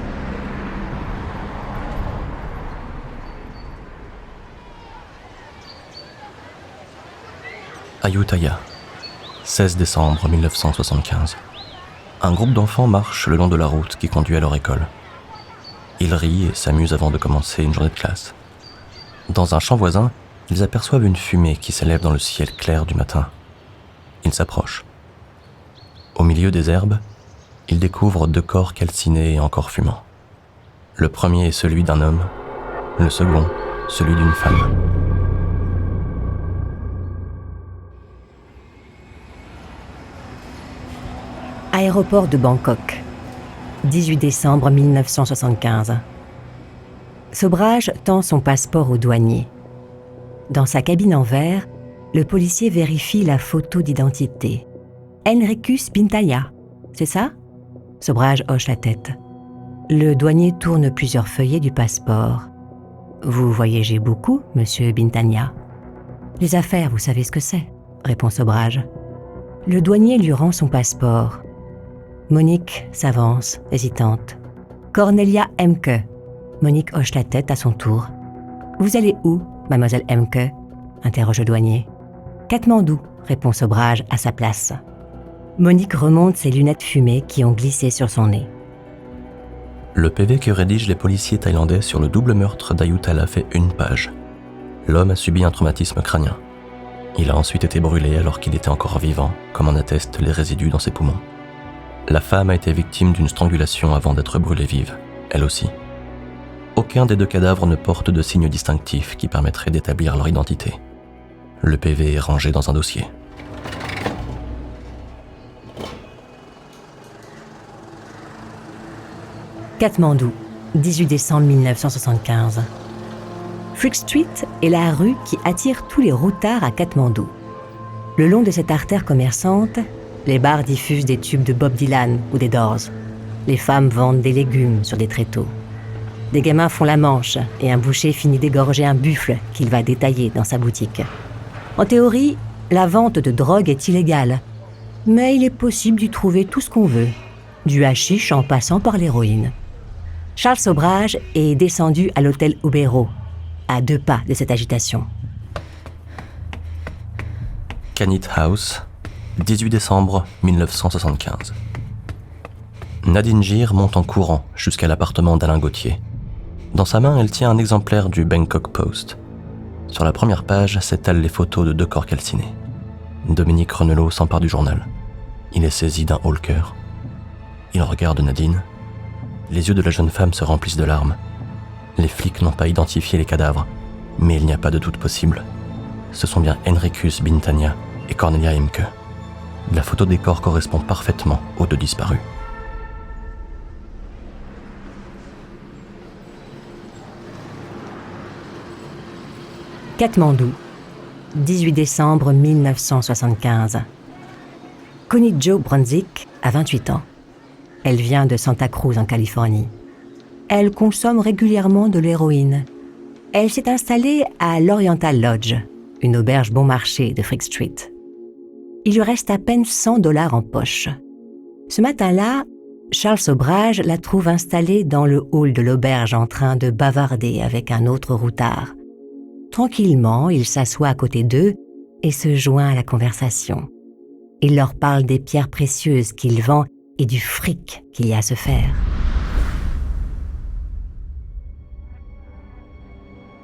Ayutthaya, 16 décembre 1975. Un groupe d'enfants marche le long de la route qui conduit à leur école. Ils rient et s'amusent avant de commencer une journée de classe. Dans un champ voisin, ils aperçoivent une fumée qui s'élève dans le ciel clair du matin. Ils s'approchent. Au milieu des herbes, ils découvrent 2 corps calcinés et encore fumants. Le premier est celui d'un homme, le second, celui d'une femme. Aéroport de Bangkok, 18 décembre 1975. Sobrage tend son passeport au douanier. Dans sa cabine en verre, le policier vérifie la photo d'identité. Henricus Bintaya, c'est ça ? Sobrage hoche la tête. Le douanier tourne plusieurs feuillets du passeport. Vous voyagez beaucoup, monsieur Bintania ? Les affaires, vous savez ce que c'est, répond Sobrage. Le douanier lui rend son passeport. Monique s'avance, hésitante. Cornelia Emke. Monique hoche la tête à son tour. Vous allez où, mademoiselle Emke ? Interroge le douanier. Katmandou, répond Sobrage à sa place. Monique remonte ses lunettes fumées qui ont glissé sur son nez. Le PV que rédigent les policiers thaïlandais sur le double meurtre d'Ayutthaya fait 1 page. L'homme a subi un traumatisme crânien. Il a ensuite été brûlé alors qu'il était encore vivant, comme en attestent les résidus dans ses poumons. La femme a été victime d'une strangulation avant d'être brûlée vive, elle aussi. Aucun des 2 cadavres ne porte de signes distinctifs qui permettraient d'établir leur identité. Le PV est rangé dans un dossier. Katmandou, 18 décembre 1975. Freak Street est la rue qui attire tous les routards à Katmandou. Le long de cette artère commerçante, les bars diffusent des tubes de Bob Dylan ou des Doors. Les femmes vendent des légumes sur des tréteaux. Des gamins font la manche et un boucher finit d'égorger un buffle qu'il va détailler dans sa boutique. En théorie, la vente de drogue est illégale, mais il est possible d'y trouver tout ce qu'on veut, du hashish en passant par l'héroïne. Charles Sobrage est descendu à l'hôtel Ubero, à 2 pas de cette agitation. Kanit House, 18 décembre 1975. Nadine Gir monte en courant jusqu'à l'appartement d'Alain Gauthier. Dans sa main, elle tient un exemplaire du Bangkok Post. Sur la première page s'étalent les photos de 2 corps calcinés. Dominique Renelot s'empare du journal. Il est saisi d'un haut-le-cœur. Il regarde Nadine. Les yeux de la jeune femme se remplissent de larmes. Les flics n'ont pas identifié les cadavres, mais il n'y a pas de doute possible. Ce sont bien Henricus Bintania et Cornelia Emke. La photo des corps correspond parfaitement aux 2 disparus. Katmandou, 18 décembre 1975. Connie Jo Brunswick a 28 ans. Elle vient de Santa Cruz en Californie. Elle consomme régulièrement de l'héroïne. Elle s'est installée à l'Oriental Lodge, une auberge bon marché de Freak Street. Il lui reste à peine $100 en poche. Ce matin-là, Charles Sobrage la trouve installée dans le hall de l'auberge en train de bavarder avec un autre routard. Tranquillement, il s'assoit à côté d'eux et se joint à la conversation. Il leur parle des pierres précieuses qu'il vend et du fric qu'il y a à se faire.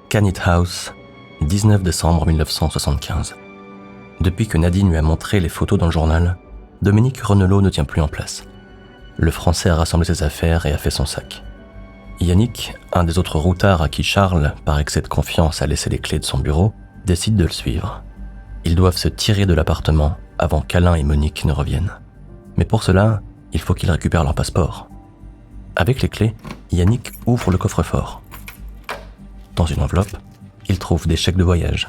Kanit House, 19 décembre 1975. Depuis que Nadine lui a montré les photos dans le journal, Dominique Renelot ne tient plus en place. Le Français a rassemblé ses affaires et a fait son sac. Yannick, un des autres routards à qui Charles, par excès de confiance, a laissé les clés de son bureau, décide de le suivre. Ils doivent se tirer de l'appartement avant qu'Alain et Monique ne reviennent. Mais pour cela, il faut qu'ils récupèrent leur passeport. Avec les clés, Yannick ouvre le coffre-fort. Dans une enveloppe, il trouve des chèques de voyage,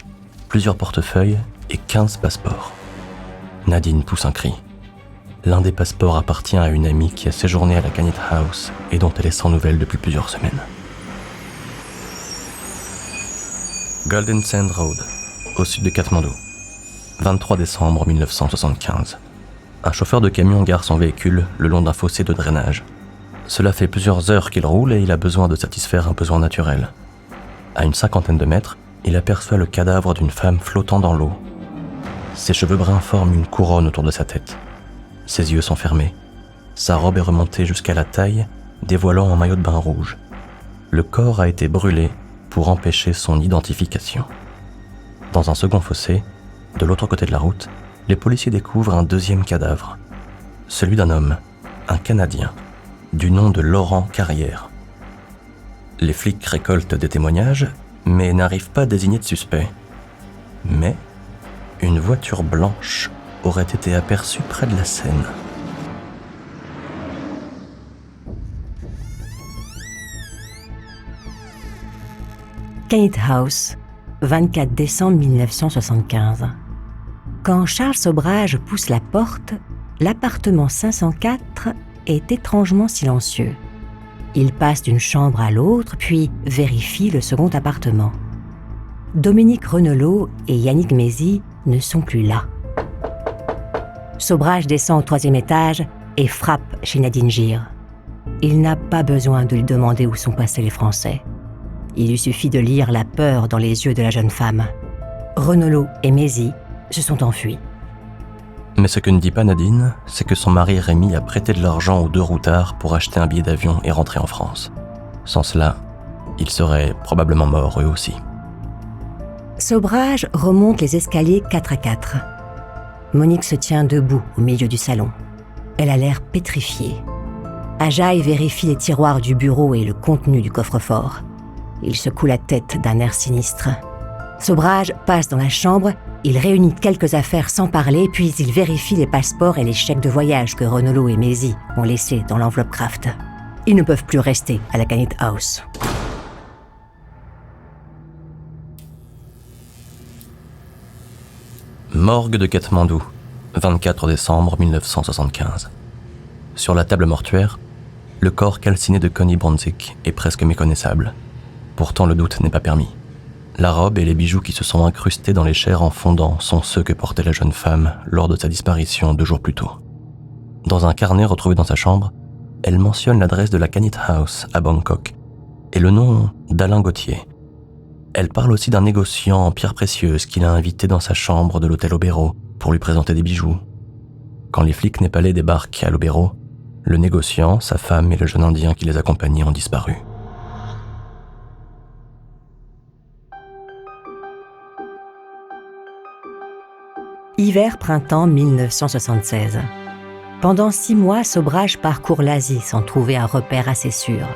plusieurs portefeuilles et 15 passeports. Nadine pousse un cri. L'un des passeports appartient à une amie qui a séjourné à la Granite House et dont elle est sans nouvelles depuis plusieurs semaines. Golden Sand Road, au sud de Katmandou. 23 décembre 1975. Un chauffeur de camion gare son véhicule le long d'un fossé de drainage. Cela fait plusieurs heures qu'il roule et il a besoin de satisfaire un besoin naturel. À une 50aine de mètres, il aperçoit le cadavre d'une femme flottant dans l'eau. Ses cheveux bruns forment une couronne autour de sa tête. Ses yeux sont fermés. Sa robe est remontée jusqu'à la taille, dévoilant un maillot de bain rouge. Le corps a été brûlé pour empêcher son identification. Dans un second fossé, de l'autre côté de la route, les policiers découvrent un deuxième cadavre. Celui d'un homme, un Canadien, du nom de Laurent Carrière. Les flics récoltent des témoignages, mais n'arrivent pas à désigner de suspect. Mais une voiture blanche aurait été aperçue près de la Seine. Granite House, 24 décembre 1975. Quand Charles Sobrage pousse la porte, l'appartement 504 est étrangement silencieux. Il passe d'une chambre à l'autre, puis vérifie le second appartement. Dominique Renelot et Yannick Mézy ne sont plus là. Sobrage descend au 3e étage et frappe chez Nadine Gire. Il n'a pas besoin de lui demander où sont passés les Français. Il lui suffit de lire la peur dans les yeux de la jeune femme. Renelot et Mézy se sont enfuis. Mais ce que ne dit pas Nadine, c'est que son mari Rémi a prêté de l'argent aux deux routards pour acheter un billet d'avion et rentrer en France. Sans cela, ils seraient probablement morts eux aussi. Sobrage remonte les escaliers 4 à 4. Monique se tient debout au milieu du salon. Elle a l'air pétrifiée. Ajaï vérifie les tiroirs du bureau et le contenu du coffre-fort. Il secoue la tête d'un air sinistre. Sobrage passe dans la chambre, il réunit quelques affaires sans parler, puis il vérifie les passeports et les chèques de voyage que Renelot et Mézy ont laissés dans l'enveloppe Kraft. Ils ne peuvent plus rester à la Granite House. Morgue de Katmandou, 24 décembre 1975. Sur la table mortuaire, le corps calciné de Connie Bronzik est presque méconnaissable. Pourtant, le doute n'est pas permis. La robe et les bijoux qui se sont incrustés dans les chairs en fondant sont ceux que portait la jeune femme lors de sa disparition 2 jours plus tôt. Dans un carnet retrouvé dans sa chambre, elle mentionne l'adresse de la Granite House à Bangkok et le nom d'Alain Gauthier. Elle parle aussi d'un négociant en pierres précieuses qu'il a invité dans sa chambre de l'hôtel Obero pour lui présenter des bijoux. Quand les flics népalais débarquent à l'Obero, le négociant, sa femme et le jeune Indien qui les accompagnait ont disparu. Hiver-printemps 1976. Pendant 6 mois, Sobrage parcourt l'Asie sans trouver un repère assez sûr.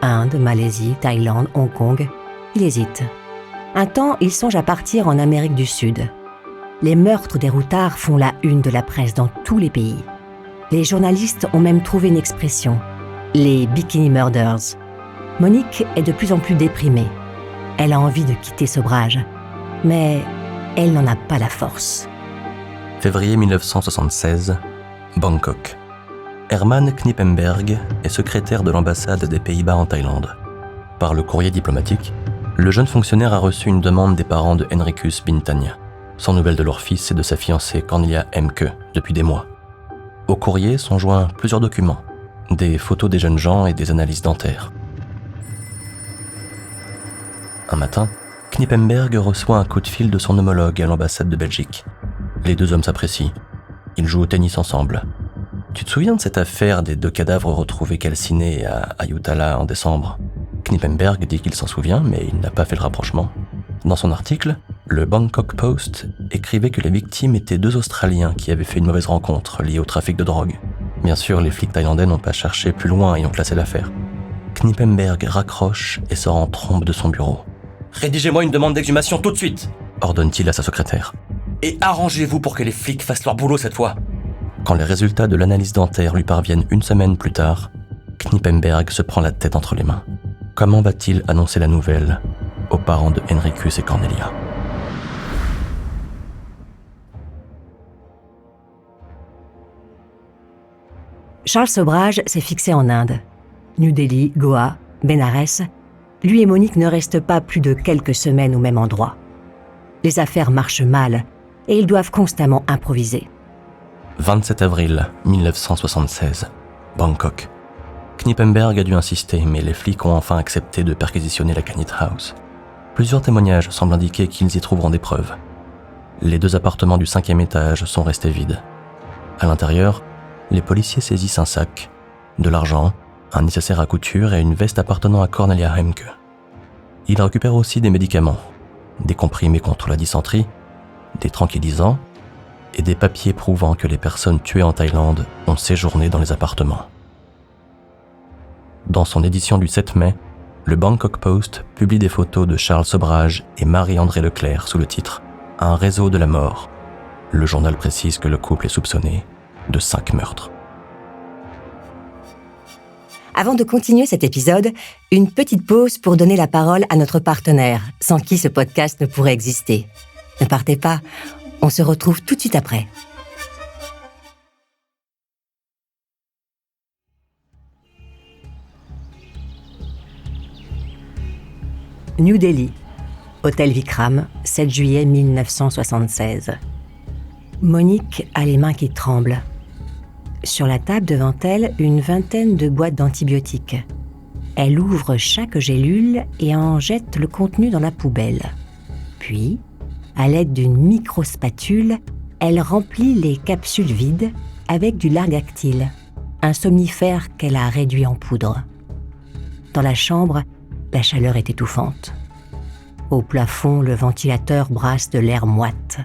Inde, Malaisie, Thaïlande, Hong Kong, il hésite. Un temps, il songe à partir en Amérique du Sud. Les meurtres des routards font la une de la presse dans tous les pays. Les journalistes ont même trouvé une expression, les Bikini Murders. Monique est de plus en plus déprimée. Elle a envie de quitter Sobrage, mais elle n'en a pas la force. Février 1976, Bangkok. Herman Knippenberg est secrétaire de l'ambassade des Pays-Bas en Thaïlande. Par le courrier diplomatique, le jeune fonctionnaire a reçu une demande des parents de Henricus Bintania, sans nouvelles de leur fils et de sa fiancée Cornelia Emke depuis des mois. Au courrier sont joints plusieurs documents, des photos des jeunes gens et des analyses dentaires. Un matin, Knippenberg reçoit un coup de fil de son homologue à l'ambassade de Belgique. Les 2 hommes s'apprécient. Ils jouent au tennis ensemble. Tu te souviens de cette affaire des 2 cadavres retrouvés calcinés à Ayutthaya en décembre ? Knippenberg dit qu'il s'en souvient, mais il n'a pas fait le rapprochement. Dans son article, le Bangkok Post écrivait que les victimes étaient 2 Australiens qui avaient fait une mauvaise rencontre liée au trafic de drogue. Bien sûr, les flics thaïlandais n'ont pas cherché plus loin et ont classé l'affaire. Knippenberg raccroche et sort en trombe de son bureau. « Rédigez-moi une demande d'exhumation tout de suite !» ordonne-t-il à sa secrétaire. « Et arrangez-vous pour que les flics fassent leur boulot cette fois !» Quand les résultats de l'analyse dentaire lui parviennent 1 semaine plus tard, Knippenberg se prend la tête entre les mains. Comment va-t-il annoncer la nouvelle aux parents de Henricus et Cornelia ? Charles Sobhraj s'est fixé en Inde. New Delhi, Goa, Bénarès. Lui et Monique ne restent pas plus de quelques semaines au même endroit. Les affaires marchent mal et ils doivent constamment improviser. 27 avril 1976, Bangkok. Knippenberg a dû insister, mais les flics ont enfin accepté de perquisitionner la Granite House. Plusieurs témoignages semblent indiquer qu'ils y trouveront des preuves. Les 2 appartements du 5e étage sont restés vides. À l'intérieur, les policiers saisissent un sac, de l'argent, un nécessaire à couture et une veste appartenant à Cornelia Hemke. Ils récupèrent aussi des médicaments, des comprimés contre la dysenterie, des tranquillisants et des papiers prouvant que les personnes tuées en Thaïlande ont séjourné dans les appartements. Dans son édition du 7 mai, le Bangkok Post publie des photos de Charles Sobhraj et Marie-André Leclerc sous le titre « Un réseau de la mort ». Le journal précise que le couple est soupçonné de 5 meurtres. Avant de continuer cet épisode, une petite pause pour donner la parole à notre partenaire, sans qui ce podcast ne pourrait exister. Ne partez pas, on se retrouve tout de suite après. New Delhi, Hôtel Vikram, 7 juillet 1976. Monique a les mains qui tremblent. Sur la table devant elle, une vingtaine de boîtes d'antibiotiques. Elle ouvre chaque gélule et en jette le contenu dans la poubelle. Puis, à l'aide d'une micro-spatule, elle remplit les capsules vides avec du Largactil, un somnifère qu'elle a réduit en poudre. Dans la chambre, la chaleur est étouffante. Au plafond, le ventilateur brasse de l'air moite.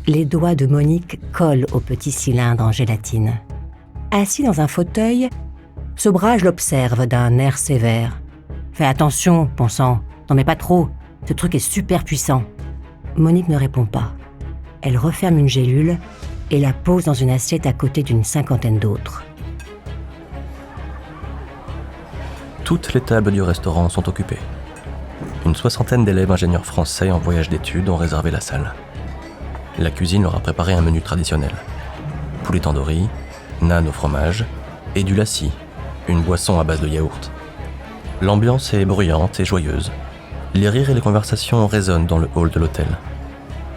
Les doigts de Monique collent au petit cylindre en gélatine. Assis dans un fauteuil, Sobhraj l'observe d'un air sévère. « Fais attention, bon sang, n'en mets pas trop, ce truc est super puissant. » Monique ne répond pas. Elle referme une gélule et la pose dans une assiette à côté d'une 50aine d'autres. Toutes les tables du restaurant sont occupées. Une 60aine d'élèves ingénieurs français en voyage d'études ont réservé la salle. La cuisine leur a préparé un menu traditionnel. Poulet tandoori, naan au fromage et du lassi, une boisson à base de yaourt. L'ambiance est bruyante et joyeuse. Les rires et les conversations résonnent dans le hall de l'hôtel.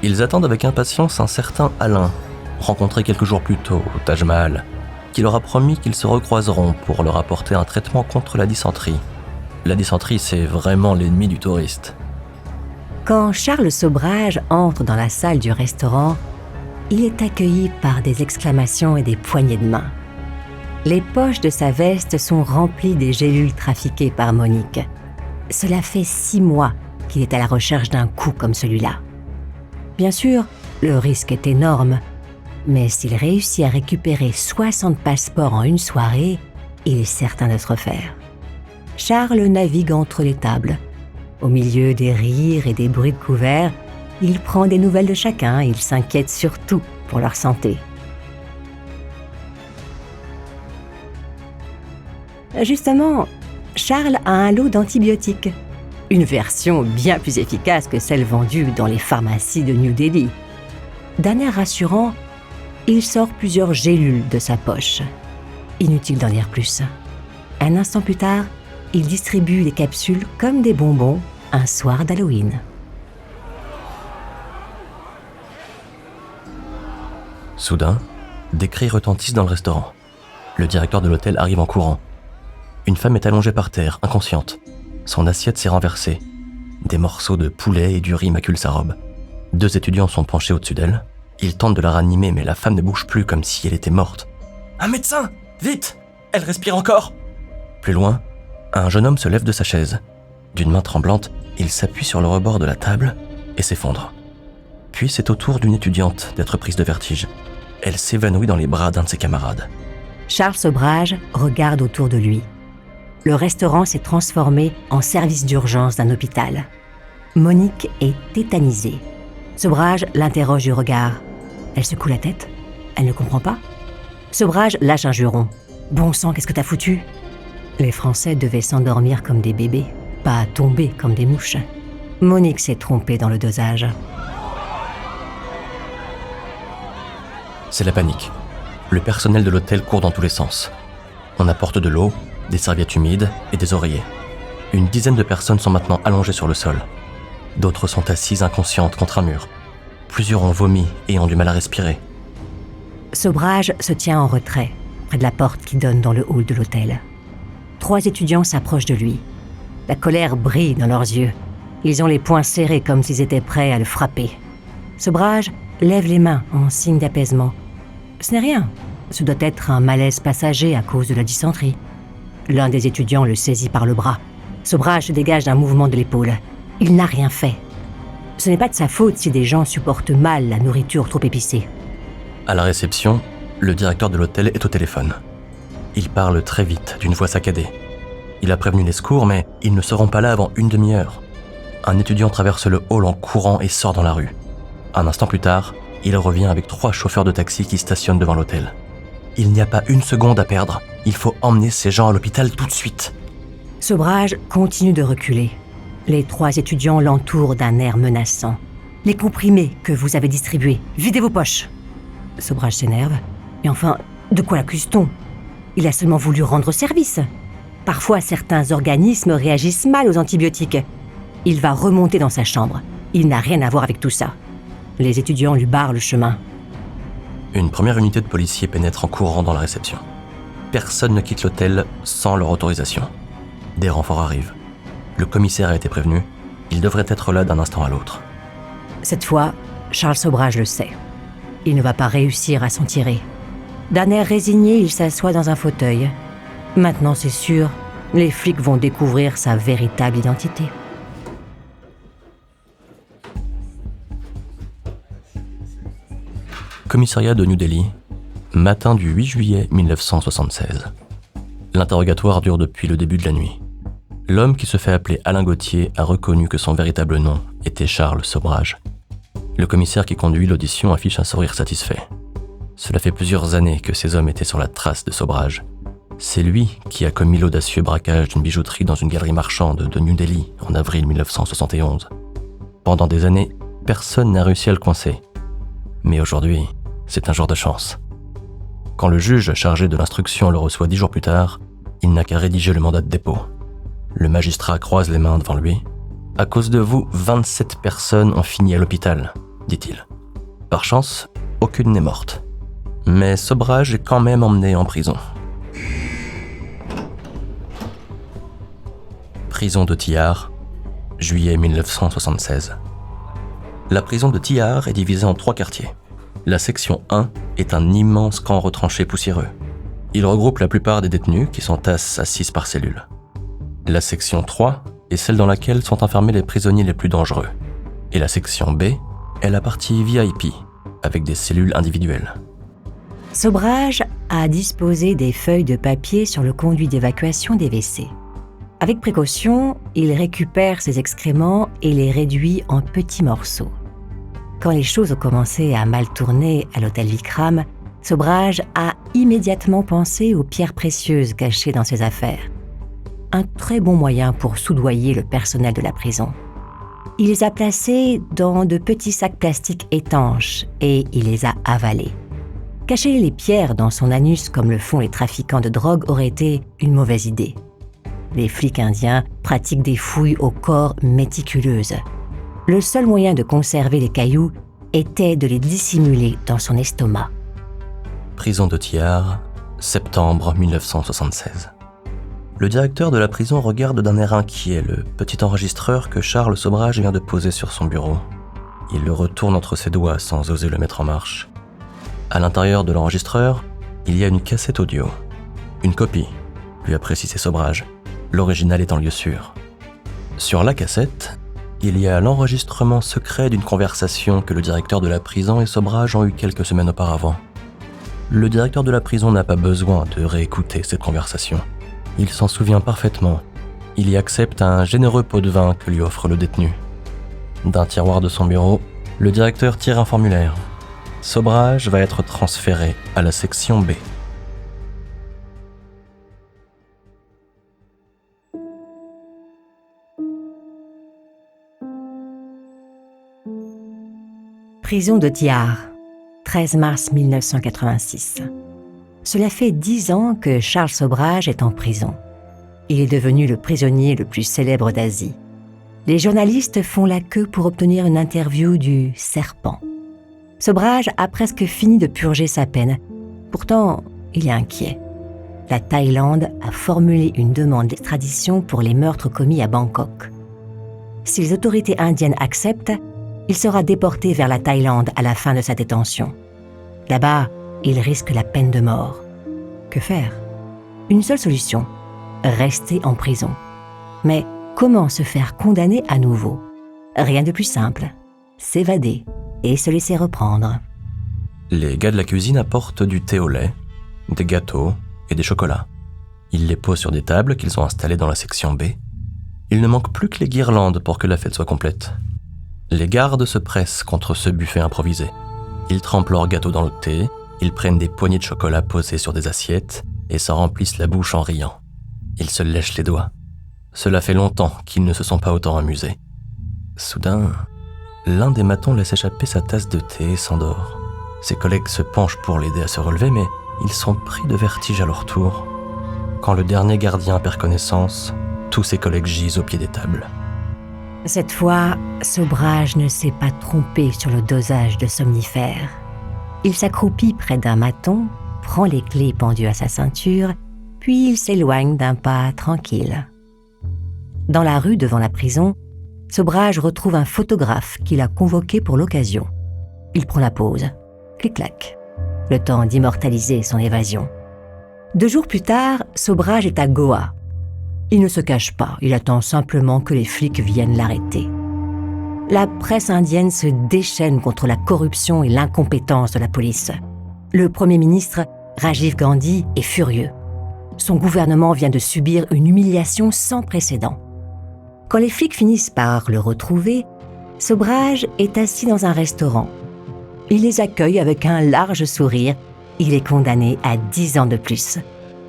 Ils attendent avec impatience un certain Alain, rencontré quelques jours plus tôt au Taj Mahal, qui leur a promis qu'ils se recroiseront pour leur apporter un traitement contre la dysenterie. La dysenterie, c'est vraiment l'ennemi du touriste. Quand Charles Sobhraj entre dans la salle du restaurant, il est accueilli par des exclamations et des poignées de main. Les poches de sa veste sont remplies des gélules trafiquées par Monique. Cela fait 6 mois qu'il est à la recherche d'un coup comme celui-là. Bien sûr, le risque est énorme, mais s'il réussit à récupérer 60 passeports en une soirée, il est certain de se refaire. Charles navigue entre les tables. Au milieu des rires et des bruits de couverts, il prend des nouvelles de chacun et il s'inquiète surtout pour leur santé. Justement, Charles a un lot d'antibiotiques. Une version bien plus efficace que celle vendue dans les pharmacies de New Delhi. D'un air rassurant, il sort plusieurs gélules de sa poche. Inutile d'en dire plus. Un instant plus tard, il distribue les capsules comme des bonbons un soir d'Halloween. Soudain, des cris retentissent dans le restaurant. Le directeur de l'hôtel arrive en courant. Une femme est allongée par terre, inconsciente. Son assiette s'est renversée. Des morceaux de poulet et du riz maculent sa robe. 2 étudiants sont penchés au-dessus d'elle. Ils tentent de la ranimer, mais la femme ne bouge plus comme si elle était morte. « Un médecin ! Vite ! Elle respire encore !» Plus loin, un jeune homme se lève de sa chaise. D'une main tremblante, il s'appuie sur le rebord de la table et s'effondre. Puis c'est au tour d'une étudiante d'être prise de vertige. Elle s'évanouit dans les bras d'un de ses camarades. Charles Sobhraj regarde autour de lui. Le restaurant s'est transformé en service d'urgence d'un hôpital. Monique est tétanisée. Sobhraj l'interroge du regard. Elle secoue la tête. Elle ne comprend pas. Sobhraj lâche un juron. « Bon sang, qu'est-ce que t'as foutu ?» Les Français devaient s'endormir comme des bébés, pas tomber comme des mouches. Monique s'est trompée dans le dosage. C'est la panique. Le personnel de l'hôtel court dans tous les sens. On apporte de l'eau, des serviettes humides et des oreillers. Une dizaine de personnes sont maintenant allongées sur le sol. D'autres sont assises inconscientes contre un mur. Plusieurs ont vomi et ont du mal à respirer. Sobhraj se tient en retrait, près de la porte qui donne dans le hall de l'hôtel. 3 étudiants s'approchent de lui. La colère brille dans leurs yeux. Ils ont les poings serrés comme s'ils étaient prêts à le frapper. Sobhraj lève les mains en signe d'apaisement. Ce n'est rien. Ce doit être un malaise passager à cause de la dysenterie. L'un des étudiants le saisit par le bras. Sobhraj se dégage d'un mouvement de l'épaule. Il n'a rien fait. Ce n'est pas de sa faute si des gens supportent mal la nourriture trop épicée. À la réception, le directeur de l'hôtel est au téléphone. Il parle très vite, d'une voix saccadée. Il a prévenu les secours, mais ils ne seront pas là avant une demi-heure. Un étudiant traverse le hall en courant et sort dans la rue. Un instant plus tard, il revient avec 3 chauffeurs de taxi qui stationnent devant l'hôtel. Il n'y a pas une seconde à perdre. Il faut emmener ces gens à l'hôpital tout de suite. Sobhraj continue de reculer. Les 3 étudiants l'entourent d'un air menaçant. « Les comprimés que vous avez distribués, videz vos poches !» Sobhraj s'énerve. Et enfin, de quoi l'accuse-t-on ? Il a seulement voulu rendre service. Parfois, certains organismes réagissent mal aux antibiotiques. Il va remonter dans sa chambre. Il n'a rien à voir avec tout ça. Les étudiants lui barrent le chemin. Une première unité de policiers pénètre en courant dans la réception. Personne ne quitte l'hôtel sans leur autorisation. Des renforts arrivent. Le commissaire a été prévenu. Il devrait être là d'un instant à l'autre. Cette fois, Charles Sobhraj le sait. Il ne va pas réussir à s'en tirer. D'un air résigné, il s'assoit dans un fauteuil. Maintenant, c'est sûr, les flics vont découvrir sa véritable identité. Commissariat de New Delhi, matin du 8 juillet 1976. L'interrogatoire dure depuis le début de la nuit. L'homme qui se fait appeler Alain Gauthier a reconnu que son véritable nom était Charles Sobhraj. Le commissaire qui conduit l'audition affiche un sourire satisfait. Cela fait plusieurs années que ces hommes étaient sur la trace de Sobhraj. C'est lui qui a commis l'audacieux braquage d'une bijouterie dans une galerie marchande de New Delhi en avril 1971. Pendant des années, personne n'a réussi à le coincer. Mais aujourd'hui, c'est un jour de chance. Quand le juge chargé de l'instruction le reçoit 10 jours plus tard, il n'a qu'à rédiger le mandat de dépôt. Le magistrat croise les mains devant lui. « À cause de vous, 27 personnes ont fini à l'hôpital », dit-il. Par chance, aucune n'est morte. Mais Sobhraj est quand même emmené en prison. Prison de Tihar, juillet 1976. La prison de Tihar est divisée en 3 quartiers. La section 1 est un immense camp retranché poussiéreux. Il regroupe la plupart des détenus qui s'entassent à 6 par cellule. La section 3 est celle dans laquelle sont enfermés les prisonniers les plus dangereux. Et la section B est la partie VIP, avec des cellules individuelles. Sobhraj a disposé des feuilles de papier sur le conduit d'évacuation des WC. Avec précaution, il récupère ses excréments et les réduit en petits morceaux. Quand les choses ont commencé à mal tourner à l'hôtel Vikram, Sobhraj a immédiatement pensé aux pierres précieuses cachées dans ses affaires. Un très bon moyen pour soudoyer le personnel de la prison. Il les a placées dans de petits sacs plastiques étanches et il les a avalés. Cacher les pierres dans son anus comme le font les trafiquants de drogue aurait été une mauvaise idée. Les flics indiens pratiquent des fouilles au corps méticuleuses. Le seul moyen de conserver les cailloux était de les dissimuler dans son estomac. Prison de Tihar, septembre 1976. Le directeur de la prison regarde d'un air inquiet le petit enregistreur que Charles Sobhraj vient de poser sur son bureau. Il le retourne entre ses doigts sans oser le mettre en marche. À l'intérieur de l'enregistreur, il y a une cassette audio. Une copie, lui a précisé Sobhraj, l'original est en lieu sûr. Sur la cassette, il y a l'enregistrement secret d'une conversation que le directeur de la prison et Sobhraj ont eue quelques semaines auparavant. Le directeur de la prison n'a pas besoin de réécouter cette conversation. Il s'en souvient parfaitement. Il y accepte un généreux pot de vin que lui offre le détenu. D'un tiroir de son bureau, le directeur tire un formulaire. Sobhraj va être transféré à la section B. Prison de Tihar, 13 mars 1986. Cela fait 10 ans que Charles Sobhraj est en prison. Il est devenu le prisonnier le plus célèbre d'Asie. Les journalistes font la queue pour obtenir une interview du serpent. Sobhraj a presque fini de purger sa peine. Pourtant, il est inquiet. La Thaïlande a formulé une demande d'extradition pour les meurtres commis à Bangkok. Si les autorités indiennes acceptent, il sera déporté vers la Thaïlande à la fin de sa détention. Là-bas, il risque la peine de mort. Que faire ? Une seule solution, rester en prison. Mais comment se faire condamner à nouveau ? Rien de plus simple, s'évader et se laisser reprendre. Les gars de la cuisine apportent du thé au lait, des gâteaux et des chocolats. Ils les posent sur des tables qu'ils ont installées dans la section B. Il ne manque plus que les guirlandes pour que la fête soit complète. Les gardes se pressent contre ce buffet improvisé. Ils trempent leurs gâteaux dans le thé, ils prennent des poignées de chocolat posées sur des assiettes et s'en remplissent la bouche en riant. Ils se lèchent les doigts. Cela fait longtemps qu'ils ne se sont pas autant amusés. Soudain, l'un des matons laisse échapper sa tasse de thé et s'endort. Ses collègues se penchent pour l'aider à se relever, mais ils sont pris de vertige à leur tour. Quand le dernier gardien perd connaissance, tous ses collègues gisent au pied des tables. Cette fois, Sobhraj ne s'est pas trompé sur le dosage de somnifères. Il s'accroupit près d'un maton, prend les clés pendues à sa ceinture, puis il s'éloigne d'un pas tranquille. Dans la rue devant la prison, Sobhraj retrouve un photographe qu'il a convoqué pour l'occasion. Il prend la pose. Clic-clac. Le temps d'immortaliser son évasion. 2 jours plus tard, Sobhraj est à Goa. Il ne se cache pas, il attend simplement que les flics viennent l'arrêter. La presse indienne se déchaîne contre la corruption et l'incompétence de la police. Le Premier ministre, Rajiv Gandhi, est furieux. Son gouvernement vient de subir une humiliation sans précédent. Quand les flics finissent par le retrouver, Sobhraj est assis dans un restaurant. Il les accueille avec un large sourire. Il est condamné à 10 ans de plus,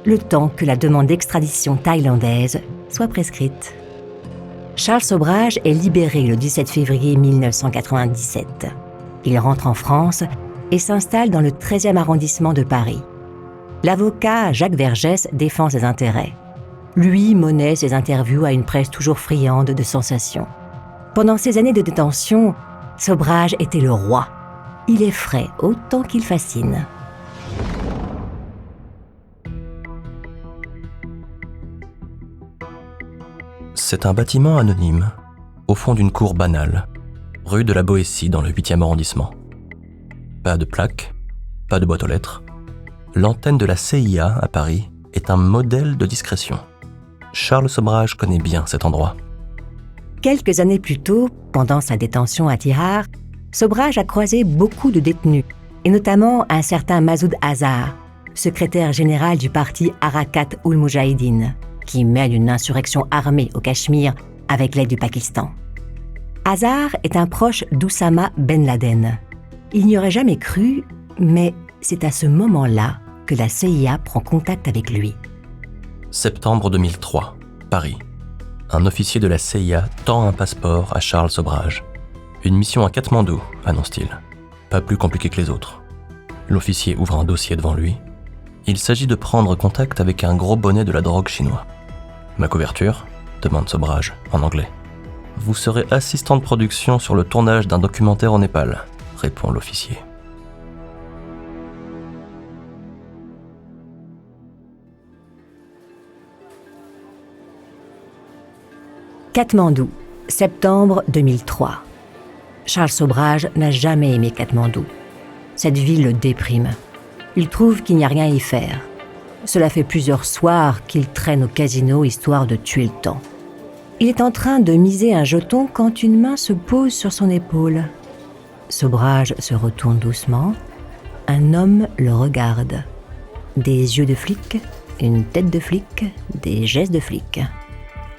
le temps que la demande d'extradition thaïlandaise soit prescrite. Charles Sobhraj est libéré le 17 février 1997. Il rentre en France et s'installe dans le 13e arrondissement de Paris. L'avocat Jacques Vergès défend ses intérêts. Lui monnaie ses interviews à une presse toujours friande de sensations. Pendant ces années de détention, Sobhraj était le roi. Il effraie autant qu'il fascine. C'est un bâtiment anonyme, au fond d'une cour banale, rue de la Boétie dans le 8e arrondissement. Pas de plaque, pas de boîte aux lettres. L'antenne de la CIA à Paris est un modèle de discrétion. Charles Sobhraj connaît bien cet endroit. Quelques années plus tôt, pendant sa détention à Tihar, Sobhraj a croisé beaucoup de détenus, et notamment un certain Masoud Azhar, secrétaire général du parti Harakat-ul-Moudjahidine, qui mène une insurrection armée au Cachemire avec l'aide du Pakistan. Azhar est un proche d'Oussama Ben Laden. Il n'y aurait jamais cru, mais c'est à ce moment-là que la CIA prend contact avec lui. Septembre 2003, Paris. Un officier de la CIA tend un passeport à Charles Sobhraj. Une mission à Katmandou, annonce-t-il. Pas plus compliqué que les autres. L'officier ouvre un dossier devant lui. Il s'agit de prendre contact avec un gros bonnet de la drogue chinois. « Ma couverture ?» demande Sobhraj, en anglais. « Vous serez assistant de production sur le tournage d'un documentaire au Népal », répond l'officier. Katmandou, septembre 2003. Charles Sobhraj n'a jamais aimé Katmandou. Cette ville le déprime. Il trouve qu'il n'y a rien à y faire. Cela fait plusieurs soirs qu'il traîne au casino histoire de tuer le temps. Il est en train de miser un jeton quand une main se pose sur son épaule. Sobhraj se retourne doucement. Un homme le regarde. Des yeux de flic, une tête de flic, des gestes de flic.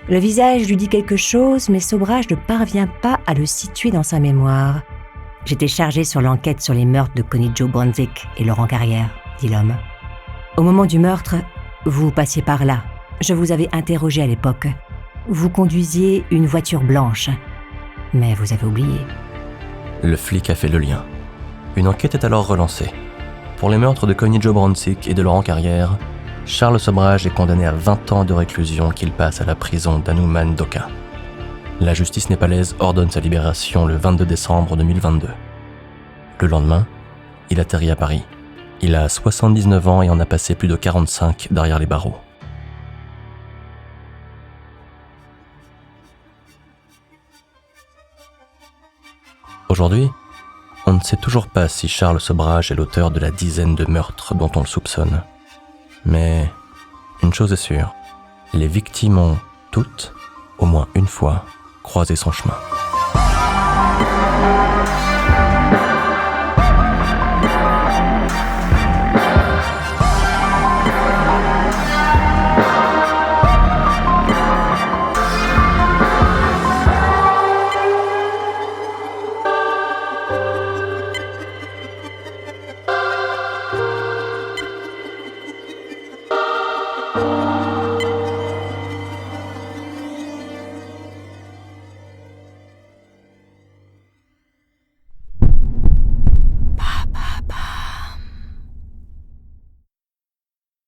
Le visage lui dit quelque chose, mais Sobhraj ne parvient pas à le situer dans sa mémoire. « J'étais chargé sur l'enquête sur les meurtres de Connie Joe Brunzik et Laurent Carrière, dit l'homme. Au moment du meurtre, vous passiez par là. Je vous avais interrogé à l'époque. Vous conduisiez une voiture blanche. Mais vous avez oublié. » Le flic a fait le lien. Une enquête est alors relancée. Pour les meurtres de Connie Jo Bronsink et de Laurent Carrière, Charles Sobhraj est condamné à 20 ans de réclusion qu'il passe à la prison d'Hanuman Doka. La justice népalaise ordonne sa libération le 22 décembre 2022. Le lendemain, il atterrit à Paris. Il a 79 ans et en a passé plus de 45 derrière les barreaux. Aujourd'hui, on ne sait toujours pas si Charles Sobhraj est l'auteur de la dizaine de meurtres dont on le soupçonne. Mais une chose est sûre, les victimes ont toutes, au moins une fois, croisé son chemin.